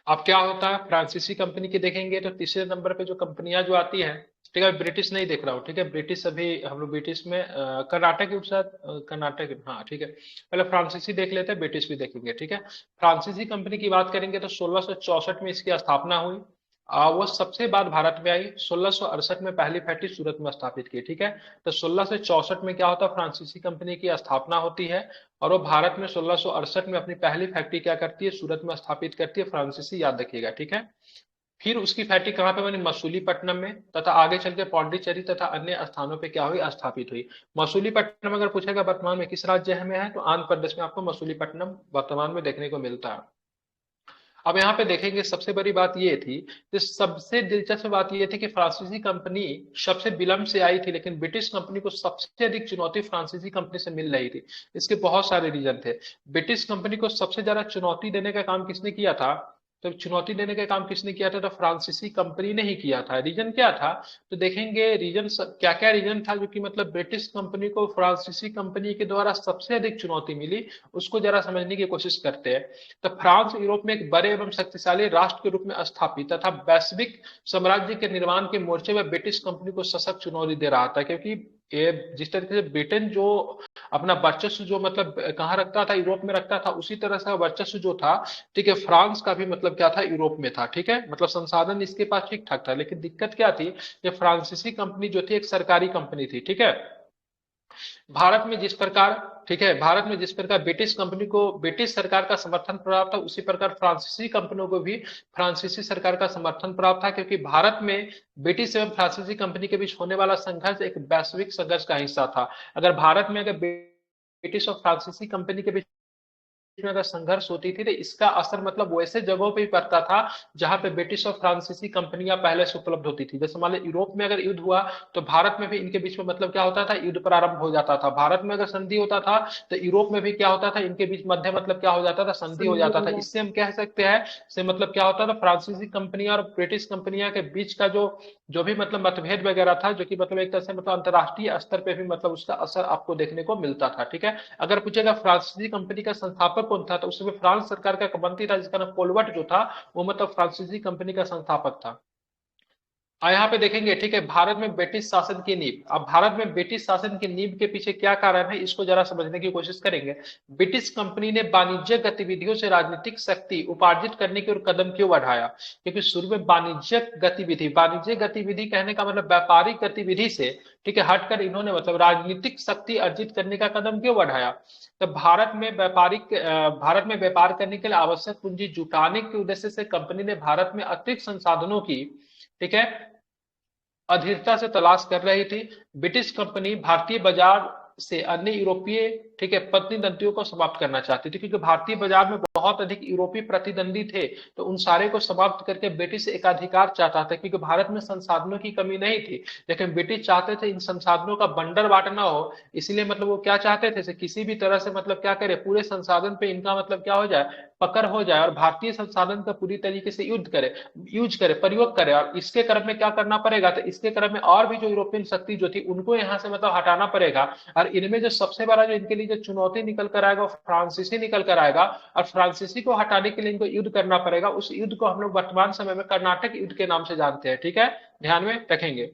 अब क्या होता है, फ्रांसीसी कंपनी की देखेंगे तो तीसरे नंबर पे जो कंपनियां जो आती है, ठीक है, ब्रिटिश नहीं देख रहा हूँ, ठीक है, ब्रिटिश अभी हम लोग ब्रिटिश में कर्नाटक के साथ कर्नाटक, हाँ ठीक है, पहले फ्रांसीसी देख लेते हैं, ब्रिटिश भी देखेंगे, ठीक है। फ्रांसीसी कंपनी की बात करेंगे तो 1664 में इसकी स्थापना हुई। वो सबसे बाद भारत में आई, 1668 में पहली फैक्ट्री सूरत में स्थापित की, ठीक है। तो 1664 में क्या होता है, फ्रांसीसी कंपनी की स्थापना होती है, और वो भारत में 1668 में अपनी पहली फैक्ट्री क्या करती है, सूरत में स्थापित करती है, फ्रांसीसी, याद रखिएगा, ठीक है। फिर उसकी फैक्ट्री कहाँ पे बनी, मसूलीपट्टनम में, तथा आगे चल के पौंडीचेरी तथा अन्य स्थानों पे क्या हुई, स्थापित हुई। मसूलीपट्टनम अगर पूछेगा वर्तमान में किस राज्य में है, तो आंध्र प्रदेश में आपको मसूलीपट्टनम वर्तमान में देखने को मिलता है। अब यहाँ पे देखेंगे सबसे बड़ी बात ये थी, कि सबसे दिलचस्प बात ये थी कि फ्रांसीसी कंपनी सबसे विलंब से आई थी, लेकिन ब्रिटिश कंपनी को सबसे अधिक चुनौती फ्रांसीसी कंपनी से मिल रही थी। इसके बहुत सारे रीजन थे। ब्रिटिश कंपनी को सबसे ज्यादा चुनौती देने का काम किसने किया था, तो चुनौती देने का काम किसने किया था, तो फ्रांसीसी कंपनी ने ही किया था। रीजन क्या था, तो देखेंगे रीजन क्या क्या रीजन था जो कि मतलब ब्रिटिश कंपनी को फ्रांसीसी कंपनी के द्वारा सबसे अधिक चुनौती मिली, उसको जरा समझने की कोशिश करते हैं। तो फ्रांस यूरोप में एक बड़े एवं शक्तिशाली राष्ट्र के रूप में स्थापित तथा वैश्विक साम्राज्य के निर्माण के मोर्चे में ब्रिटिश कंपनी को सशक्त चुनौती दे रहा था, क्योंकि ये जिस तरीके से ब्रिटेन जो अपना वर्चस्व जो मतलब कहाँ रखता था, यूरोप में रखता था, उसी तरह से वर्चस्व जो था, ठीक है, फ्रांस का भी मतलब क्या था, यूरोप में था, ठीक है, मतलब संसाधन इसके पास ठीक ठाक था। लेकिन दिक्कत क्या थी, कि फ्रांसीसी कंपनी जो थी एक सरकारी कंपनी थी, ठीक है। भारत में जिस प्रकार, ठीक है, भारत में जिस प्रकार ब्रिटिश कंपनी को ब्रिटिश सरकार का समर्थन प्राप्त था, उसी प्रकार फ्रांसीसी कंपनियों को भी फ्रांसीसी सरकार का समर्थन प्राप्त था, क्योंकि भारत में ब्रिटिश एवं फ्रांसीसी कंपनी के बीच होने वाला संघर्ष एक वैश्विक संघर्ष का हिस्सा था। अगर भारत में अगर ब्रिटिश और फ्रांसीसी कंपनी के बीच में अगर संघर्ष होती थी, तो इसका असर मतलब वैसे जगहों पे भी पड़ता था जहां पे ब्रिटिश और फ्रांसीसी कंपनियां पहले से उपलब्ध होती थी। जैसे मान लो यूरोप में अगर युद्ध हुआ, तो भारत में भी इनके बीच में मतलब क्या होता था, युद्ध प्रारंभ हो जाता था। भारत में अगर संधि होता था, तो यूरोप में भी क्या होता था, इनके बीच मध्य मतलब क्या हो जाता था, संधि हो जाता था। इससे हम कह सकते हैं, से मतलब क्या होता था, फ्रांसीसी कंपनियां और ब्रिटिश कंपनियां के बीच का जो जो भी मतलब मतभेद वगैरह था, जो कि मतलब एक तरह से मतलब अंतरराष्ट्रीय स्तर पे भी मतलब उसका असर आपको देखने को मिलता था, ठीक है। अगर पूछेगा फ्रांसीसी कंपनी का संस्थापक कौन था, तो उस समय फ्रांस सरकार का एक मंत्री था जिसका नाम कोलवर्ट जो था, वो मतलब फ्रांसीसी कंपनी का संस्थापक था। यहाँ पे देखेंगे, ठीक है, भारत में ब्रिटिश शासन की नींव। अब भारत में ब्रिटिश शासन की नींव के पीछे क्या कारण है, इसको जरा समझने की कोशिश करेंगे। ब्रिटिश कंपनी ने वाणिज्य गतिविधियों से राजनीतिक शक्ति उपार्जित करने की ओर कदम क्यों बढ़ाया, क्योंकि शुरू में वाणिज्य गतिविधि कहने का मतलब व्यापारिक गतिविधि से, ठीक है, हटकर इन्होंने मतलब राजनीतिक शक्ति अर्जित करने का कदम क्यों बढ़ाया। तो भारत में व्यापार करने के लिए आवश्यक पूंजी जुटाने के उद्देश्य से कंपनी ने भारत में अतिरिक्त संसाधनों की, ठीक है, अधीरता से तलाश कर रही थी। ब्रिटिश कंपनी भारतीय बाजार से अन्य यूरोपीय, ठीक है, प्रतिद्वंदियों को समाप्त करना चाहती थी, क्योंकि भारतीय बाजार में बहुत अधिक यूरोपीय प्रतिद्वंदी थे। तो उन सारे को समाप्त करके ब्रिटिश एकाधिकार चाहता था, क्योंकि भारत में संसाधनों की कमी नहीं थी, लेकिन ब्रिटिश चाहते थे इन संसाधनों का बंडर बांटना हो। इसलिए मतलब वो क्या चाहते थे, किसी भी तरह से मतलब क्या करे, पूरे संसाधन पे इनका मतलब क्या हो जाए, पकड़ हो जाए, और भारतीय संसाधन का पूरी तरीके से यूज करे, प्रयोग करे। और इसके क्रम में क्या करना पड़ेगा, तो इसके क्रम में और भी जो यूरोपियन शक्ति जो थी उनको यहाँ से मतलब हटाना पड़ेगा। और इनमें जो सबसे बड़ा जो इनके लिए जो चुनौती निकल कर आएगा, वो फ्रांसीसी निकल कर आएगा। और फ्रांसीसी को हटाने के लिए इनको युद्ध करना पड़ेगा। उस युद्ध को हम लोग वर्तमान समय में कर्नाटक युद्ध के नाम से जानते हैं, ठीक है, ध्यान में रखेंगे।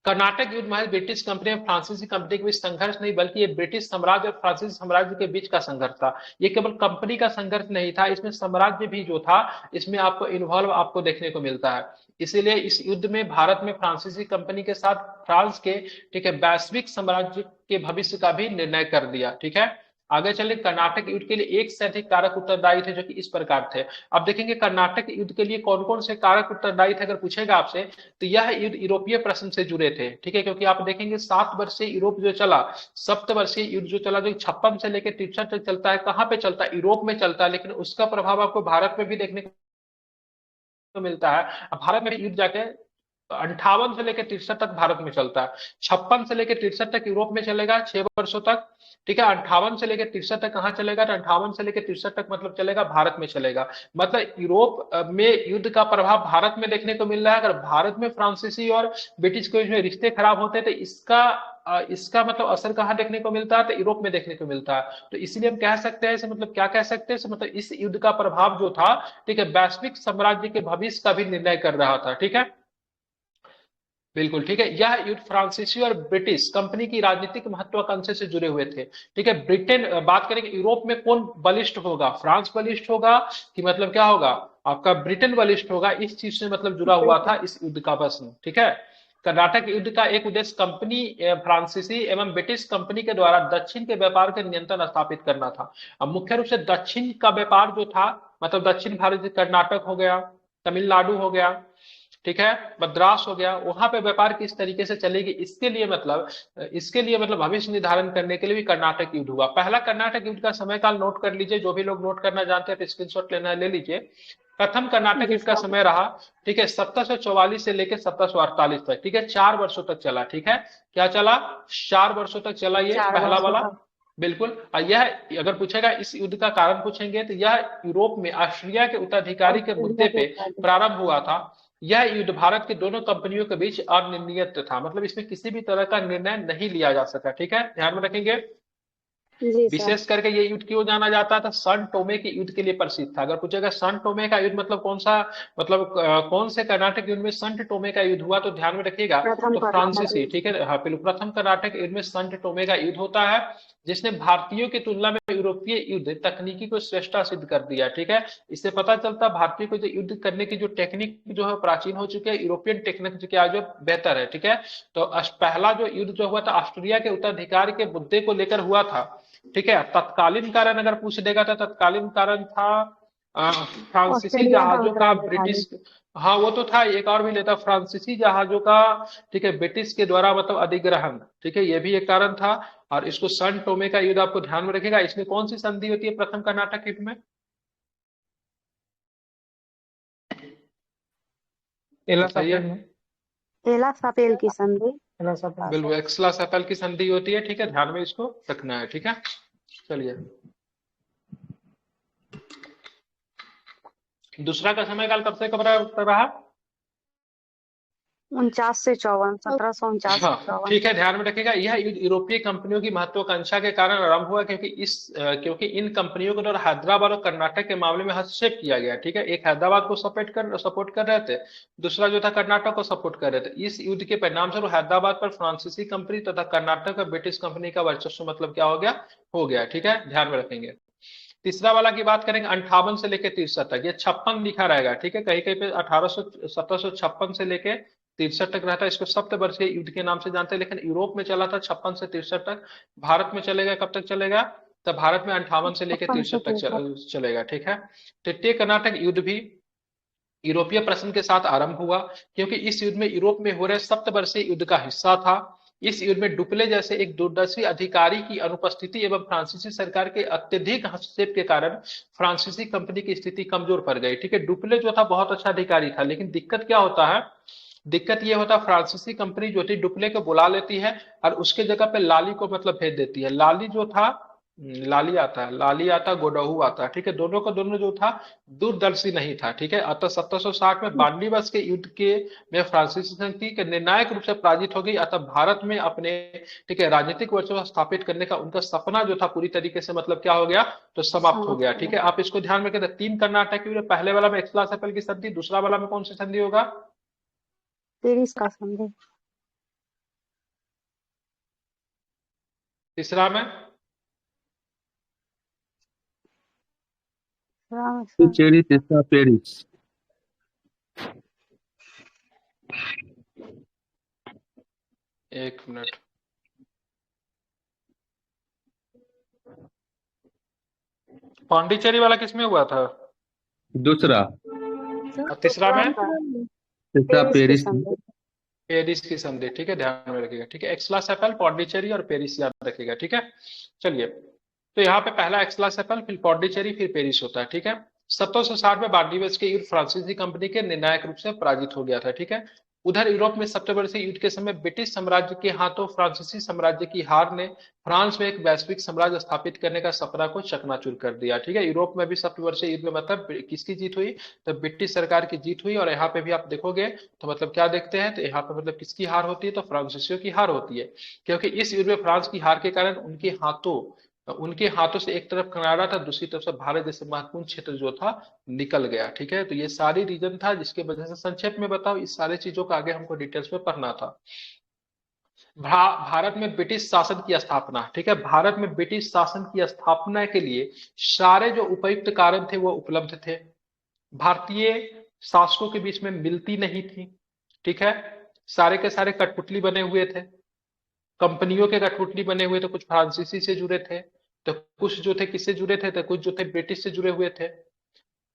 कर्नाटक युद्ध महज ब्रिटिश कंपनी और फ्रांसीसी कंपनी के बीच संघर्ष नहीं, बल्कि ये ब्रिटिश साम्राज्य और फ्रांसीसी साम्राज्य के बीच का संघर्ष था। ये केवल कंपनी का संघर्ष नहीं था, इसमें साम्राज्य भी जो था, इसमें आपको इन्वॉल्व आपको देखने को मिलता है। इसीलिए इस युद्ध में भारत में फ्रांसीसी कंपनी के साथ फ्रांस के, ठीक है, वैश्विक साम्राज्य के भविष्य का भी निर्णय कर दिया, ठीक है। आगे चले, कर्नाटक युद्ध के लिए एक से अधिक कारक उत्तरदायी थे, जो कि इस प्रकार थे। अब देखेंगे कर्नाटक युद्ध के लिए कौन कौन से कारक उत्तरदायी थे, अगर पूछेगा आपसे, तो यह युद्ध यूरोपीय प्रश्न से जुड़े थे, ठीक है, क्योंकि आप देखेंगे 7 वर्षीय यूरोप जो चला, सप्तवर्षीय युद्ध जो चला, जो 56 से लेकर 63 तक चलता है, कहाँ पे चलता है, यूरोप में चलता है, लेकिन उसका प्रभाव आपको भारत में भी देखने को मिलता है। अब भारत में युद्ध जाके 58 से लेकर 63 तक भारत में चलता है, 56 से लेकर 63 तक यूरोप में चलेगा 6 वर्षों तक, ठीक है। 58 से लेकर 63 तक कहाँ चलेगा, तो 58 से लेकर 63 तक मतलब चलेगा भारत में चलेगा। मतलब यूरोप में युद्ध का प्रभाव भारत में देखने को मिल रहा है। अगर भारत में फ्रांसीसी और ब्रिटिश के बीच में रिश्ते खराब होते तो इसका इसका मतलब असर कहाँ देखने को मिलता है, तो यूरोप में देखने को मिलता है। तो इसीलिए हम कह सकते हैं इसे, मतलब क्या कह सकते हैं इसे, मतलब इस युद्ध का प्रभाव जो था, ठीक है, वैश्विक साम्राज्य के भविष्य का भी निर्णय कर रहा था। ठीक है, बिल्कुल ठीक है। यह युद्ध फ्रांसीसी और ब्रिटिश कंपनी की राजनीतिक महत्वाकांक्षा से जुड़े हुए थे। ठीक है, ब्रिटेन, बात करेंगे यूरोप में कौन बलिष्ठ होगा, फ्रांस बलिष्ठ होगा कि मतलब क्या होगा, आपका ब्रिटेन बलिष्ठ होगा, इस चीज से मतलब जुड़ा हुआ था इस युद्ध का प्रश्न। ठीक है, कर्नाटक युद्ध का एक उद्देश्य कंपनी, फ्रांसीसी एवं ब्रिटिश कंपनी के द्वारा दक्षिण के व्यापार के नियंत्रण स्थापित करना था। अब मुख्य रूप से दक्षिण का व्यापार जो था, मतलब दक्षिण भारत, कर्नाटक हो गया, तमिलनाडु हो गया, ठीक है, मद्रास हो गया, वहां पे व्यापार किस तरीके से चलेगी, इसके लिए मतलब भविष्य निर्धारण करने के लिए भी कर्नाटक युद्ध हुआ। पहला कर्नाटक युद्ध का समय काल नोट कर लीजिए, जो भी लोग नोट करना जानते हैं तो स्क्रीनशॉट लेना है, ले लीजिए। प्रथम कर्नाटक जी युद्ध का सर। समय रहा, ठीक है, 1744 से लेकर 1748 तक, ठीक है, 4 वर्षों तक चला। ठीक है, क्या चला, 4 वर्षों तक चला ये चार पहला वर्षों वाला। तक। बिल्कुल। और यह, अगर पूछेगा इस युद्ध का कारण पूछेंगे, तो यह यूरोप में ऑस्ट्रिया के उत्तराधिकारी के ऑस्ट्रेलिया मुद्दे के पे उत्तर। प्रारंभ हुआ था। यह युद्ध भारत की दोनों कंपनियों के बीच अनिर्णीत था, मतलब इसमें किसी भी तरह का निर्णय नहीं लिया जा सका। ठीक है, ध्यान में रखेंगे। जी सर। विशेष करके ये युद्ध क्यों जाना जाता था, सन टोमे के युद्ध के लिए प्रसिद्ध था। अगर पूछेगा सन टोमे का युद्ध मतलब कौन सा, मतलब कौन से कर्नाटक युद्ध में संत टोमे का युद्ध हुआ, तो ध्यान में रखिएगा, प्रथम तो कर्नाटक फ्रांसीसी, युद्ध। ठीक है, हाँ, प्रथम कर्नाटक युद्ध में संत टोमे का युद्ध होता है, जिसने भारतीयों की तुलना में यूरोपीय युद्ध तकनीकी को श्रेष्ठता सिद्ध कर दिया। ठीक है, इससे पता चलता है भारतीयों को जो युद्ध करने की जो टेक्निक जो है प्राचीन हो चुके हैं, यूरोपियन टेक्निक जो क्या जो बेहतर है। ठीक है, तो पहला जो युद्ध जो हुआ था ऑस्ट्रिया के उत्तराधिकार के मुद्दे को लेकर हुआ था। ठीक है, तत्कालीन कारण अगर पूछ देगा तो तत्कालीन कारण था फ्रांसीसी ऑस्ट्रेलिया का जहाजों का उत्तराधिकारी। ब्रिटिश, हाँ वो तो था, एक और भी लेता, फ्रांसीसी जहाजों का, ठीक है, ब्रिटिश के द्वारा मतलब अधिग्रहण। ठीक है, ये भी एक कारण था। और इसको सन टोमे का युद्ध आपको ध्यान में रखेगा, इसमें कौन सी संधि होती है प्रथम कर्नाटक युद्ध में, एला बताइए। सापेल में। एला सापेल की संधि। एला सापेल। बिल्कुल, एक्सला सफल की संधि होती है। ठीक है, ध्यान में इसको रखना है। ठीक है, चलिए, दूसरा का समय काल कब से कब रहा, 49 से 54, 1749 से हाँ 54। ठीक है, ध्यान में रखिएगा। यह युद्ध यूरोपीय कंपनियों की महत्वाकांक्षा के कारण आरंभ हुआ, क्योंकि इन कंपनियों के द्वारा हैदराबाद और कर्नाटक के मामले में हस्तक्षेप किया गया। ठीक है, एक हैदराबाद को सपोर्ट कर रहे थे, दूसरा जो था कर्नाटक को सपोर्ट कर रहे थे। इस युद्ध के परिणाम स्वरूप हैदराबाद पर फ्रांसीसी कंपनी तथा कर्नाटक पर ब्रिटिश कंपनी का वर्चस्व मतलब क्या हो गया। ठीक है, ध्यान में रखेंगे। तीसरा वाला की बात करेंगे 58 से लेके 63 तक, ये 56 लिखा रहेगा। ठीक है, कहीं कहीं पे 1756 से लेके 63 तक रहता है, इसको सप्तवर्षीय युद्ध के नाम से जानते हैं, लेकिन यूरोप में चला था 56 से 63 तक। भारत में चलेगा कब तक चलेगा, तब भारत में 58 से लेके 56 से 63 तक 63। चलेगा। ठीक है, तृतीय कर्नाटक युद्ध भी यूरोपीय प्रश्न के साथ आरंभ हुआ, क्योंकि इस युद्ध में यूरोप में हो रहे सप्तवर्षीय युद्ध का हिस्सा था। इस युद्ध में डुप्ले जैसे एक दूरदर्शी अधिकारी की अनुपस्थिति एवं फ्रांसीसी सरकार के अत्यधिक हस्तक्षेप के कारण फ्रांसीसी कंपनी की स्थिति कमजोर पड़ गई। ठीक है, डुप्ले जो था बहुत अच्छा अधिकारी था, लेकिन दिक्कत क्या होता है, दिक्कत ये होता है फ्रांसीसी कंपनी जो थी डुप्ले को बुला लेती है और उसके जगह पे लाली को मतलब भेज देती है। लाली जो था, लाली आता, गोडहू आता। ठीक है, दोनों का दोनों जो था दूरदर्शी नहीं था। ठीक है, अतः 1760 में बांडीवस के युद्ध के में फ्रांसीसी संघ के निर्णायक रूप से पराजित हो गई। अतः भारत में अपने, ठीक है, राजनीतिक वर्चस्व स्थापित करने का उनका सपना जो था पूरी तरीके से मतलब क्या हो गया, तो समाप्त हो समाप्त गया। हो ठीक गया। है, आप इसको ध्यान में रखें, तीन कर्नाटक युद्ध, पहले वाला में एक्सला सेपल की संधि, दूसरा वाला में कौन सी संधि होगा, पेरिस का संधि। तीसरा में, सर। चेरी तेस्ता पेरिस। एक मिनट, पांडिचेरी वाला किसमें हुआ था, दूसरा और तीसरा में तेस्ता पेरिस की पेरिस। संधि। पेरिस की संधि। ठीक है, ध्यान में रखिएगा। ठीक है, एक्सला सेपल, पौंडीचेरी और पेरिस याद रखिएगा। ठीक है, चलिए, तो यहाँ पे पहला एक्सला सेपल, फिर पौंडीचेरी, फिर पेरिस होता है। ठीक है, 1760 में बार्डिवेस के युद्ध फ्रांसीसी कंपनी के निर्णायक रूप से पराजित हो गया था। ठीक है, उधर यूरोप में सप्टेंबर युद्ध के समय ब्रिटिश साम्राज्य के हाथों फ्रांसीसी साम्राज्य की हार ने फ्रांस में एक वैश्विक साम्राज्य स्थापित करने का सपना को चकनाचूर कर दिया। ठीक है, यूरोप में भी सप्टेंबर युद्ध में मतलब किसकी जीत हुई, तो ब्रिटिश सरकार की जीत हुई। और यहाँ पे भी आप देखोगे तो मतलब क्या देखते हैं, तो यहाँ पे मतलब किसकी हार होती है, तो फ्रांसीसियों की हार होती है। क्योंकि इस युद्ध में फ्रांस की हार के कारण उनके हाथों से एक तरफ कनाडा था, दूसरी तरफ से भारत जैसे महत्वपूर्ण क्षेत्र जो था निकल गया। ठीक है, तो ये सारी रीजन था जिसके वजह से, संक्षेप में बताओ, इस सारी चीजों का आगे हमको डिटेल्स में पढ़ना था। भारत में ब्रिटिश शासन की स्थापना। ठीक है, भारत में ब्रिटिश शासन की स्थापना के लिए सारे जो उपयुक्त कारण थे वो उपलब्ध थे। भारतीय शासकों के बीच में मिलती नहीं थी। ठीक है, सारे के सारे कठपुतली बने हुए थे, कंपनियों के कठपुतली बने हुए थे, कुछ फ्रांसीसी से जुड़े थे, तो कुछ जो थे किससे जुड़े थे, तो कुछ जो थे ब्रिटिश से जुड़े हुए थे।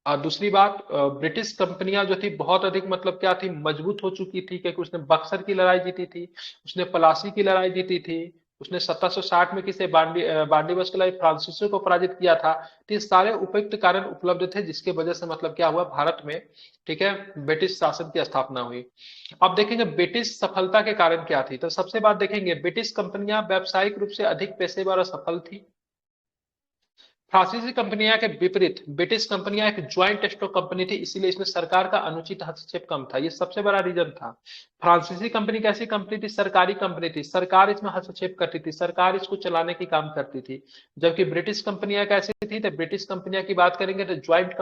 और दूसरी बात, ब्रिटिश कंपनियां जो थी बहुत अधिक मतलब क्या थी, मजबूत हो चुकी थी, क्योंकि उसने बक्सर की लड़ाई जीती थी, उसने प्लासी की लड़ाई जीती थी, उसने 1760 में किसे बांडीबस की लड़ाई फ्रांसीसियों को पराजित किया था। तो ये सारे उपयुक्त कारण उपलब्ध थे जिसके वजह से मतलब क्या हुआ भारत में, ठीक है, ब्रिटिश शासन की स्थापना हुई। अब देखेंगे ब्रिटिश सफलता के कारण क्या थी, तो सबसे बात देखेंगे ब्रिटिश कंपनियां व्यावसायिक रूप से अधिक पेशेवर और सफल थी। फ्रांसीसी कंपनियां के विपरीत ब्रिटिश कंपनियां एक ज्वाइंट स्टॉक कंपनी थी, इसीलिए इसमें सरकार का अनुचित हस्तक्षेप कम था, ये सबसे बड़ा रीजन था। फ्रांसीसी कंपनी कैसी कंपनी थी, सरकारी कंपनी थी, सरकार इसमें हस्तक्षेप करती थी, सरकार इसको चलाने की काम करती थी। जबकि ब्रिटिश कंपनियां कैसी थी, तो ब्रिटिश कंपनियां की बात करेंगे तो ज्वाइंट,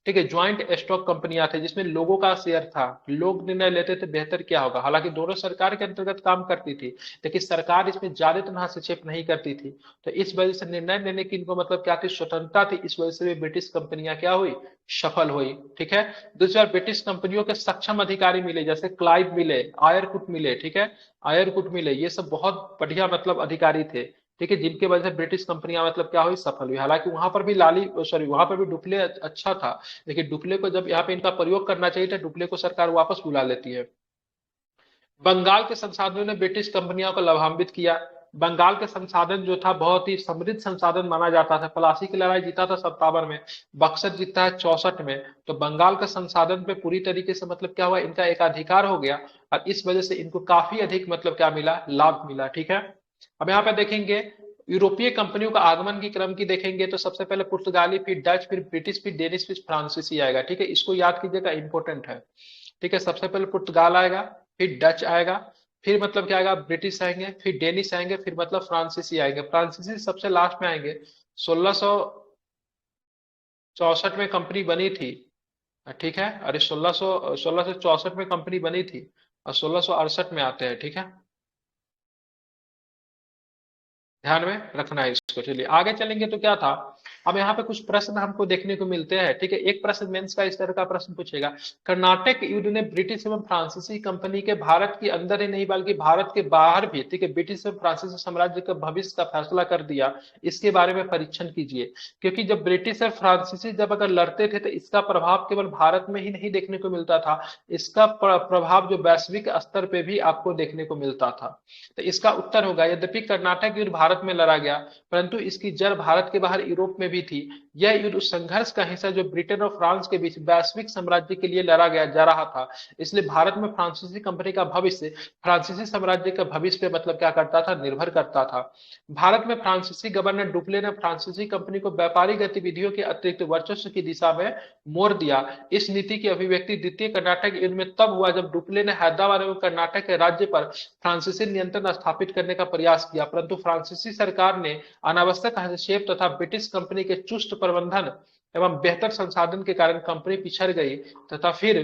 ठीक है, ज्वाइंट स्टॉक कंपनियां थे जिसमें लोगों का शेयर था, लोग निर्णय लेते थे बेहतर क्या होगा। हालांकि दोनों सरकार के अंतर्गत काम करती थी, लेकिन सरकार इसमें ज्यादातर हस्तक्षेप नहीं करती थी। तो इस वजह से निर्णय लेने की इनको मतलब क्या थी, स्वतंत्रता थी, इस वजह से भी ब्रिटिश कंपनियां क्या हुई, सफल हुई। ठीक है, दूसरी बार ब्रिटिश कंपनियों के सक्षम अधिकारी मिले, जैसे क्लाइव मिले, आयरकुट मिले। ठीक है, आयरकुट मिले, ये सब बहुत बढ़िया मतलब अधिकारी थे। ठीक है, जिनके वजह से ब्रिटिश कंपनियां मतलब क्या हुई, सफल हुई। हालांकि वहां पर भी वहां पर भी डुप्ले अच्छा था, लेकिन डुप्ले को जब यहाँ पे इनका प्रयोग करना चाहिए था, डुप्ले को सरकार वापस बुला लेती है। बंगाल के संसाधनों ने ब्रिटिश कंपनियों को लाभान्वित किया। बंगाल के संसाधन जो था बहुत ही समृद्ध संसाधन माना जाता था। प्लासी की लड़ाई जीता था 57 में, बक्सर जीता है 64 में। तो बंगाल का संसाधन पे पूरी तरीके से मतलब क्या हुआ, इनका एकाधिकार हो गया, और इस वजह से इनको काफी अधिक मतलब क्या मिला, लाभ मिला। ठीक है, अब यहाँ पे देखेंगे यूरोपीय कंपनियों का आगमन की क्रम की देखेंगे तो सबसे पहले पुर्तगाली, फिर डच, फिर ब्रिटिश, फिर डेनिश, फिर फ्रांसीसी आएगा। ठीक है, इसको याद कीजिएगा, इंपॉर्टेंट है। ठीक है, सबसे पहले पुर्तगाल आएगा, फिर डच आएगा, फिर मतलब क्या आएगा, ब्रिटिश आएंगे, फिर डेनिश आएंगे, फिर मतलब फ्रांसीसी आएंगे। फ्रांसीसी सबसे लास्ट में आएंगे। 1664 में कंपनी बनी थी। ठीक है, अरे 1664 में कंपनी बनी थी, और 1668 में आते हैं। ठीक है, ध्यान में रखना है इसको। चलिए आगे चलेंगे तो क्या था, अब यहाँ पे कुछ प्रश्न हमको देखने को मिलते हैं। ठीक है, एक प्रश्न मेंस का इस तरह का प्रश्न पूछेगा, कर्नाटक युद्ध ने ब्रिटिश एवं फ्रांसीसी कंपनी के भारत के अंदर ही नहीं बल्कि भारत के बाहर भी, ठीक है, ब्रिटिश एवं फ्रांसीसी साम्राज्य के भविष्य का फैसला कर दिया। इसके बारे में परीक्षण कीजिए। क्योंकि जब ब्रिटिश और फ्रांसीसी जब अगर लड़ते थे तो इसका प्रभाव केवल भारत में ही नहीं देखने को मिलता था, इसका प्रभाव जो वैश्विक स्तर पे भी आपको देखने को मिलता था। तो इसका उत्तर होगा, यद्यपि कर्नाटक युद्ध भारत में लड़ा गया, परंतु इसकी जड़ भारत के बाहर यूरोप में भी थी। यह युद्ध उस संघर्ष का हिस्सा जो ब्रिटेन और फ्रांस के बीच वैश्विक साम्राज्य के लिए लड़ा गया जा रहा था। इसलिए भारत में फ्रांसीसी कंपनी का भविष्य फ्रांसीसी साम्राज्य के भविष्य पे मतलब क्या करता था, निर्भर करता था। भारत में फ्रांसीसी गवर्नर डुप्ले ने फ्रांसीसी कंपनी को व्यापारिक गतिविधियों के अतिरिक्त वर्चस्व की दिशा में मोड़ दिया। इस नीति की अभिव्यक्ति द्वितीय कर्नाटक युद्ध में तब हुआ जब डुप्ले ने हैदराबाद एवं कर्नाटक के राज्य पर फ्रांसीसी नियंत्रण स्थापित करने का प्रयास किया, परंतु फ्रांसीसी सरकार ने अनावश्यक हस्तक्षेप तथा ब्रिटिश कंपनी के चुस्त प्रबंधन एवं बेहतर संसाधन के कारण कंपनी पिछड़ गई तथा फिर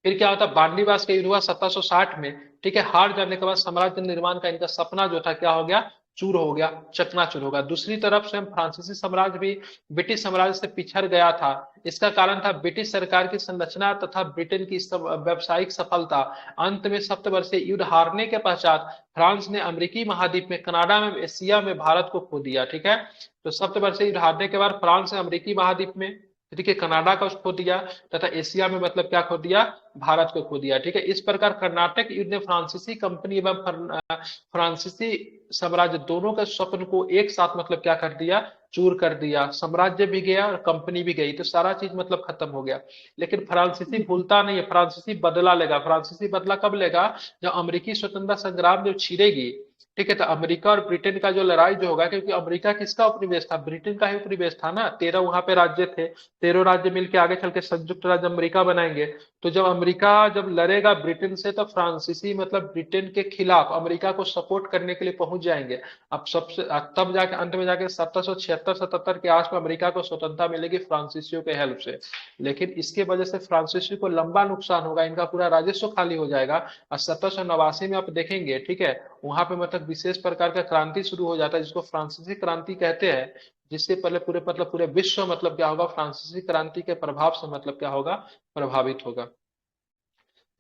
क्या होता, बांडीवास का युद्ध हुआ 1760 में। ठीक है, हार जाने के बाद साम्राज्य निर्माण का इनका सपना जो था क्या हो गया, चूर हो गया, चकनाचूर होगा। दूसरी तरफ से फ्रांसीसी साम्राज्य भी ब्रिटिश साम्राज्य से पिछड़ गया था। इसका कारण था ब्रिटिश सरकार की संरचना तथा ब्रिटेन की व्यावसायिक सफलता। अंत में सप्तवर्षीय युद्ध हारने के पश्चात फ्रांस ने अमेरिकी महाद्वीप में, कनाडा में, एशिया में भारत को खो दिया। ठीक है, तो सप्तवर्षीय युद्ध हारने के बाद फ्रांस ने अमेरिकी महाद्वीप में, ठीक है, कनाडा को खो दिया तथा एशिया में मतलब क्या खो दिया, भारत को खो दिया। ठीक है, इस प्रकार कर्नाटक युद्ध ने फ्रांसीसी कंपनी एवं फ्रांसीसी साम्राज्य दोनों के स्वप्न को एक साथ मतलब क्या कर दिया, चूर कर दिया। साम्राज्य भी गया और कंपनी भी गई, तो सारा चीज मतलब खत्म हो गया। लेकिन फ्रांसीसी भूलता नहीं है, फ्रांसीसी बदला लेगा। फ्रांसीसी बदला कब लेगा, जब अमेरिकी स्वतंत्रता संग्राम जब छिड़ेगी, ठीक है, तो अमेरिका और ब्रिटेन का जो लड़ाई जो होगा, क्योंकि अमेरिका किसका उपनिवेश था, ब्रिटेन का ही उपनिवेश था ना, 13 वहां पे राज्य थे, 13 राज्य मिलकर आगे चल के संयुक्त राज्य अमेरिका बनाएंगे। तो जब अमेरिका जब लड़ेगा ब्रिटेन से, तो फ्रांसीसी मतलब ब्रिटेन के खिलाफ अमेरिका को सपोर्ट करने के लिए पहुंच जाएंगे। अब सबसे तब जाके अंत में जाके 1776-77 के आसपास अमेरिका को स्वतंत्रता मिलेगी फ्रांसीसियों के हेल्प से। लेकिन इसके वजह से फ्रांसीसी को लंबा नुकसान होगा, इनका पूरा राजस्व खाली हो जाएगा। और 1789 में आप देखेंगे, ठीक है, वहां पे मतलब विशेष प्रकार का क्रांति शुरू हो जाता है, जिसको फ्रांसीसी क्रांति कहते हैं। जिससे पहले पूरे मतलब पूरे विश्व मतलब क्या होगा, फ्रांसीसी क्रांति के प्रभाव से मतलब क्या होगा, प्रभावित होगा।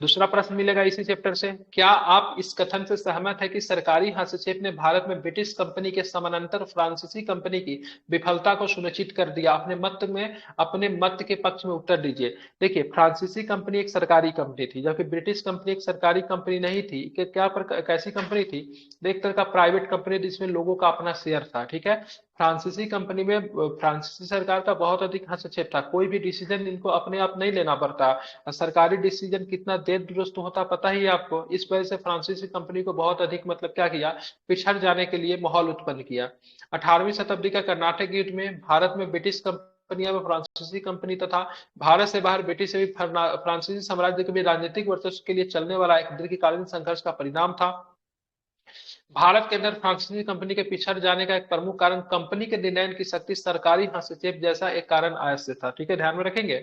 दूसरा प्रश्न मिलेगा इसी चैप्टर से, क्या आप इस कथन से सहमत है कि सरकारी हस्तक्षेप ने भारत में ब्रिटिश कंपनी के समानांतर फ्रांसीसी कंपनी की विफलता को सुनिश्चित कर दिया? अपने मत के पक्ष में उत्तर दीजिए। देखिए, फ्रांसीसी कंपनी एक सरकारी कंपनी थी, जबकि ब्रिटिश कंपनी एक सरकारी कंपनी नहीं थी। कैसी कंपनी थी, एक तरह का प्राइवेट कंपनी जिसमें लोगों का अपना शेयर था। ठीक है, फ्रांसीसी कंपनी में फ्रांसीसी सरकार का बहुत अधिक हस्तक्षेप था, कोई भी डिसीजन इनको अपने आप नहीं लेना पड़ता। सरकारी डिसीजन कितना देर दुरुस्त होता पता ही है आपको। इस वजह से फ्रांसीसी कंपनी को बहुत अधिक मतलब क्या किया, पिछड़ जाने के लिए माहौल उत्पन्न किया। 18वीं शताब्दी का कर्नाटक युद्ध में भारत में ब्रिटिश कंपनियां व फ्रांसीसी कंपनी तथा भारत से बाहर ब्रिटिश से भी फ्रांसीसी साम्राज्य के भी राजनीतिक वर्चस्व के लिए चलने वाला एक दीर्घकालीन संघर्ष का परिणाम था। भारत के अंदर फ्रांसीसी कंपनी के पिछड़ जाने का एक प्रमुख कारण कंपनी के निर्णय की शक्ति सरकारी हस्तक्षेप जैसा एक कारण अवश्य था। ठीक है, ध्यान में रखेंगे।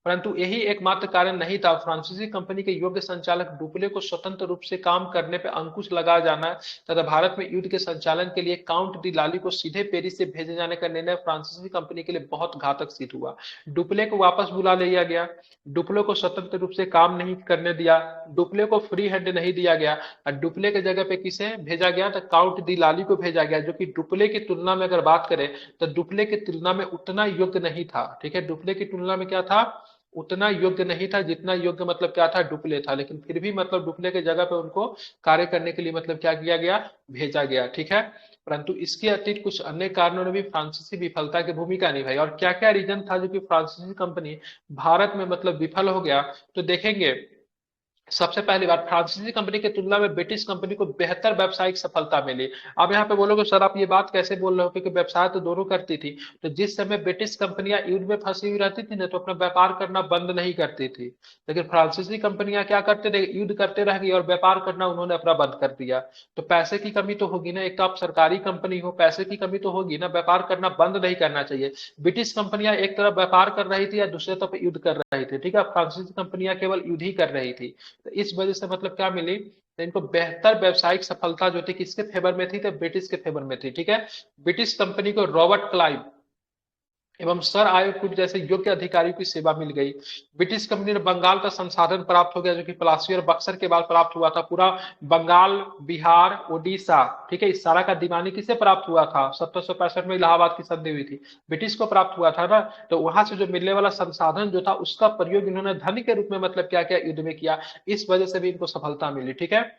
परंतु यही एकमात्र कारण नहीं था। फ्रांसीसी कंपनी के योग्य संचालक डुप्ले को स्वतंत्र रूप से काम करने पर अंकुश लगा जाना तथा भारत में युद्ध के संचालन के लिए काउंट डी लाली को सीधे पेरिस से भेजे जाने का निर्णय फ्रांसीसी कंपनी के लिए बहुत घातक सिद्ध हुआ। डुप्ले को वापस बुला लिया गया, डुप्ले को स्वतंत्र रूप से काम नहीं करने दिया, डुप्ले को फ्री हैंड नहीं दिया गया, और डुप्ले के जगह पे किसे भेजा गया, तो काउंट दी लाली को भेजा गया, जो कि डुप्ले की तुलना में अगर बात करें तो डुप्ले की तुलना में उतना योग्य नहीं था। ठीक है, डुप्ले की तुलना में क्या था, उतना योग्य नहीं था जितना योग्य मतलब क्या था, डुप्ले था। लेकिन फिर भी मतलब डुप्ले के जगह पे उनको कार्य करने के लिए मतलब क्या किया गया, भेजा गया। ठीक है, परंतु इसके अतिरिक्त कुछ अन्य कारणों ने भी फ्रांसीसी विफलता की भूमिका निभाई। और क्या क्या रीजन था जो कि फ्रांसीसी कंपनी भारत में मतलब विफल हो गया, तो देखेंगे। सबसे पहली बात, फ्रांसीसी कंपनी की तुलना में ब्रिटिश कंपनी को बेहतर व्यावसायिक सफलता मिली। अब यहाँ पे बोलोगे सर आप ये बात कैसे बोल रहे हो, क्योंकि व्यवसाय तो दोनों करती थी। तो जिस समय ब्रिटिश कंपनियां युद्ध में फंसी हुई रहती थी ना, तो अपना व्यापार करना बंद नहीं करती थी। लेकिन फ्रांसीसी कंपनियां क्या करते थे, युद्ध करते रह गई और व्यापार करना उन्होंने अपना बंद कर दिया। तो पैसे की कमी तो होगी ना, एक तो आप सरकारी कंपनी हो, पैसे की कमी तो होगी ना, व्यापार करना बंद नहीं करना चाहिए। ब्रिटिश कंपनियां एक तरफ व्यापार कर रही थी या दूसरे तरफ युद्ध कर रही थी। ठीक है, फ्रांसीसी कंपनियां केवल युद्ध ही कर रही थी। तो इस वजह से मतलब क्या मिली, तो इनको बेहतर व्यावसायिक सफलता जो थी किसके फेवर में थी, तो ब्रिटिश के फेवर में थी। ठीक है, ब्रिटिश कंपनी को रॉबर्ट क्लाइव एवं सर आयुकुट जैसे योग्य अधिकारियों की सेवा मिल गई। ब्रिटिश कंपनी ने बंगाल का संसाधन प्राप्त हो गया, जो कि पलासी और बक्सर के बाद प्राप्त हुआ था। पूरा बंगाल, बिहार, उड़ीसा, ठीक है, इस सारा का दीवानी किसे प्राप्त हुआ था, 1765 में इलाहाबाद की संधि हुई थी, ब्रिटिश को प्राप्त हुआ था ना। तो वहां से जो मिलने वाला संसाधन जो था उसका प्रयोग इन्होंने धन के रूप में मतलब क्या किया, युद्ध में किया। इस वजह से भी इनको सफलता मिली। ठीक है,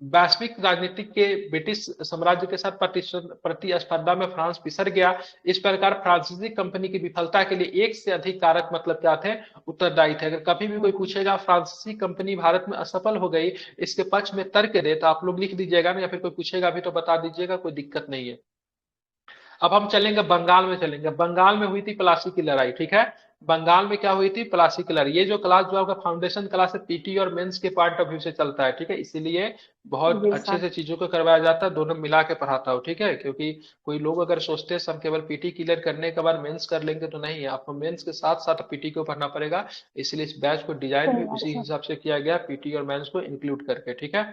वैश्विक राजनीतिक के ब्रिटिश साम्राज्य के साथ प्रतिस्पर्धा में फ्रांस पिसर गया। इस प्रकार फ्रांसीसी कंपनी की विफलता के लिए एक से अधिक कारक मतलब क्या थे, उत्तरदायी थे। अगर कभी भी कोई पूछेगा फ्रांसीसी कंपनी भारत में असफल हो गई, इसके पक्ष में तर्क दे, तो आप लोग लिख दीजिएगा ना, या फिर कोई पूछेगा भी तो बता दीजिएगा, कोई दिक्कत नहीं है। अब हम चलेंगे बंगाल में, चलेंगे बंगाल में हुई थी प्लासी की लड़ाई। ठीक है, बंगाल में क्या हुई थी, प्लासी की लड़ाई। ये जो क्लास जो आपका फाउंडेशन क्लास है, पीटी और मेंस के पॉइंट ऑफ व्यू से चलता है। ठीक है, इसीलिए बहुत जी अच्छे सर। से चीजों को करवाया जाता है, दोनों मिला के पढ़ाता हूँ। ठीक है, क्योंकि कोई लोग अगर सोचते हैं हम केवल पीटी क्लियर करने के बाद मेंस कर लेंगे, तो नहीं है, आपको मेंस के साथ साथ पीटी को पढ़ना पड़ेगा। इसलिए इस बैच को डिजाइन सही भी बात उसी है सर। हिसाब से किया गया, पीटी और मेंस को इंक्लूड करके। ठीक है,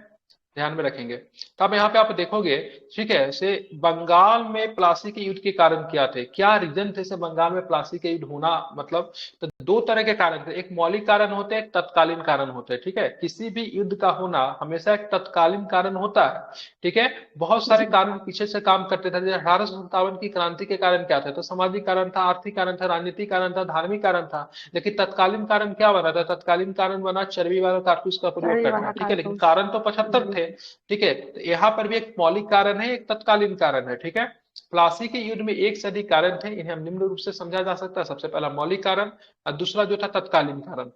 ध्यान में रखेंगे। तो अब यहाँ पे आप देखोगे, ठीक है, से बंगाल में प्लासी के युद्ध के कारण क्या थे, क्या रीजन थे से बंगाल में प्लासी के युद्ध होना, मतलब तो दो तरह के कारण थे, एक मौलिक कारण होते हैं, एक तत्कालीन कारण होते हैं, ठीक है। किसी भी युद्ध का होना हमेशा एक तत्कालीन कारण होता है, ठीक है। बहुत सारे जी कारण पीछे से काम करते थे, जैसे 1857 की क्रांति के कारण क्या थे, तो सामाजिक कारण था, आर्थिक कारण था, राजनीतिक कारण था, धार्मिक कारण था। लेकिन तत्कालीन कारण क्या बना था, तत्कालीन कारण बना चर्बी वाला कारतूस का प्रयोग चर्बी करना, वाला ठीक है। लेकिन कारतूस। कारण तो 75 जी थे, ठीक है। तो यहाँ पर भी एक मौलिक कारण है, एक तत्कालीन कारण है, ठीक है। प्लासी के युद्ध में एक से अधिक कारण थे, इन्हें हम निम्न रूप से समझा जा सकता है। सबसे पहला मौलिक कारण, और दूसरा जो था तत्कालीन कारण।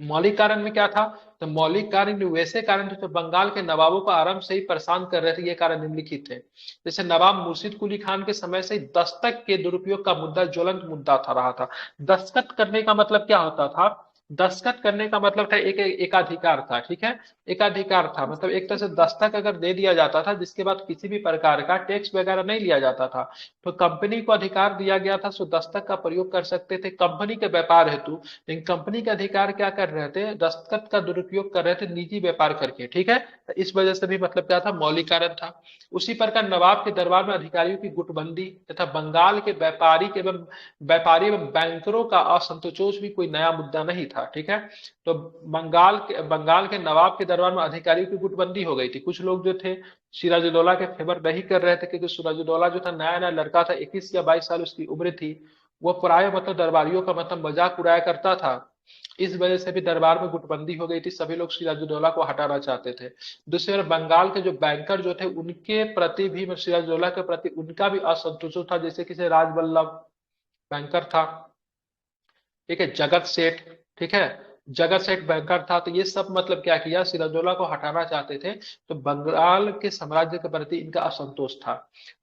मौलिक कारण में क्या था, तो मौलिक कारण वैसे कारण थे जो बंगाल के नवाबों को आराम से ही परेशान कर रहे थे, ये कारण निम्नलिखित थे। जैसे नवाब मुर्शिद कुली खान के समय से ही दस्तक के दुरुपयोग का मुद्दा ज्वलंत मुद्दा था रहा था। दस्तखत करने का मतलब क्या होता था, दस्तखत करने का मतलब था एक एकाधिकार था, ठीक है। एकाधिकार था मतलब एक तरह से दस्तक अगर दे दिया जाता था जिसके बाद किसी भी प्रकार का टैक्स वगैरह नहीं लिया जाता था, तो कंपनी को अधिकार दिया गया था, सो दस्तक का प्रयोग कर सकते थे कंपनी के व्यापार हेतु। लेकिन कंपनी के अधिकार क्या कर रहे थे, दस्तखत का दुरुपयोग कर रहे थे निजी व्यापार करके, ठीक है। तो इस वजह से भी मतलब क्या था, मौलिक कारण था। उसी प्रकार नवाब के दरबार में अधिकारियों की गुटबंदी तथा बंगाल के व्यापारी एवं बैंकरों का असंतोष भी कोई नया मुद्दा नहीं था, ठीक है। तो बंगाल के नवाब के दरबार में अधिकारियों की गुटबंदी हो गई थी। कुछ लोग जो थे सिराजुद्दौला के फेवर नहीं कर रहे थे, क्योंकि सिराजुद्दौला जो था नया नया लड़का था, 21 या 22 साल उसकी उम्र थी। वो प्राय मतलब दरबारियों का मतलब मजाक उड़ाया करता था। इस वजह से भी दरबार में गुटबंदी हो गई थी, सभी लोग सिराजुद्दौला को हटाना चाहते थे। दूसरी ओर बंगाल के जो बैंकर जो थे उनके प्रति भी सिराजुद्दौला के प्रति उनका भी असंतोष था, जैसे किसी राजवल्लभ बैंकर था, ठीक है, जगत सेठ, ठीक है, जगत सेठ बैंकर था। तो ये सब मतलब क्या किया, सिराजुद्दौला को हटाना चाहते थे। तो बंगाल के साम्राज्य के प्रति इनका असंतोष था।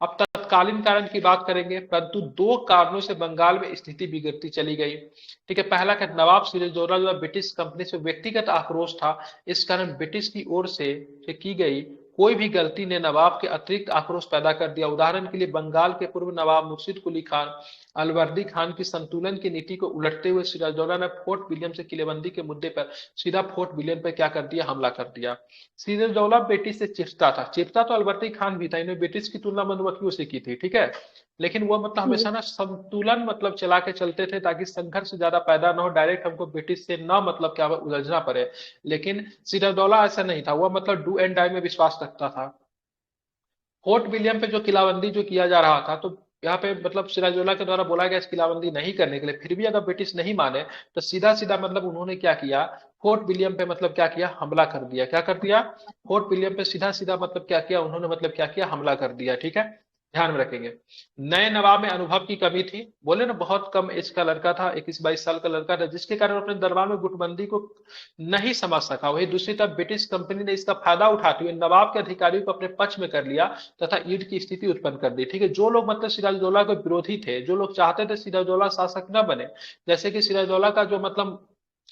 अब तत्कालीन कारण की बात करेंगे, परंतु दो कारणों से बंगाल में स्थिति बिगड़ती चली गई, ठीक है। पहला कि नवाब सिराजुद्दौला जो ब्रिटिश कंपनी से व्यक्तिगत आक्रोश था, इस कारण ब्रिटिश की ओर से की गई कोई भी गलती ने नवाब के अतिरिक्त आक्रोश पैदा कर दिया। उदाहरण के लिए बंगाल के पूर्व नवाब मुर्शिद कुली खान अलवर्दी खान की संतुलन की नीति को उलटते हुए सिराजुद्दौला ने फोर्ट विलियम से किलेबंदी के मुद्दे पर सीधा फोर्ट विलियम पर क्या कर दिया, हमला कर दिया। सिराजुद्दौला ब्रिटिश से चिढ़ता तो अलवर्दी खान भी था, इन्होंने ब्रिटिश की तुलना मधुमक्खियों से की थी, ठीक है। लेकिन वो मतलब जी हमेशा ना संतुलन मतलब चला के चलते थे, ताकि संघर्ष ज्यादा पैदा ना हो, डायरेक्ट हमको ब्रिटिश से ना मतलब क्या उलझना पड़े। लेकिन सिराजुद्दौला ऐसा नहीं था, वो मतलब डू एंड डाई में विश्वास रखता था। फोर्ट विलियम पे जो किलाबंदी जो किया जा रहा था, तो यहाँ पे मतलब सिराजुद्दौला के द्वारा बोला गया इस किलाबंदी नहीं करने के लिए, फिर भी अगर ब्रिटिश नहीं माने तो सीधा सीधा मतलब उन्होंने क्या किया, फोर्ट विलियम पे मतलब क्या किया, हमला कर दिया। क्या कर दिया, फोर्ट विलियम पे सीधा सीधा मतलब क्या किया उन्होंने, मतलब क्या किया, हमला कर दिया, ठीक है। ध्यान में रखेंगे। नए नवाब में अनुभव की कमी थी, बोले ना बहुत कम एज का लड़का था, 21-22 साल का लड़का था, जिसके कारण अपने दरबार में गुटबंदी को नहीं समझ सका। वही दूसरी तरफ ब्रिटिश कंपनी ने इसका फायदा उठाते हुए नवाब के अधिकारियों को अपने पक्ष में कर लिया तथा युद्ध की स्थिति उत्पन्न कर दी, ठीक है। जो लोग मतलब सिराजुद्दौला के विरोधी थे, जो लोग चाहते थे सिराजुद्दौला शासक न बने, जैसे कि सिराजुद्दौला का जो मतलब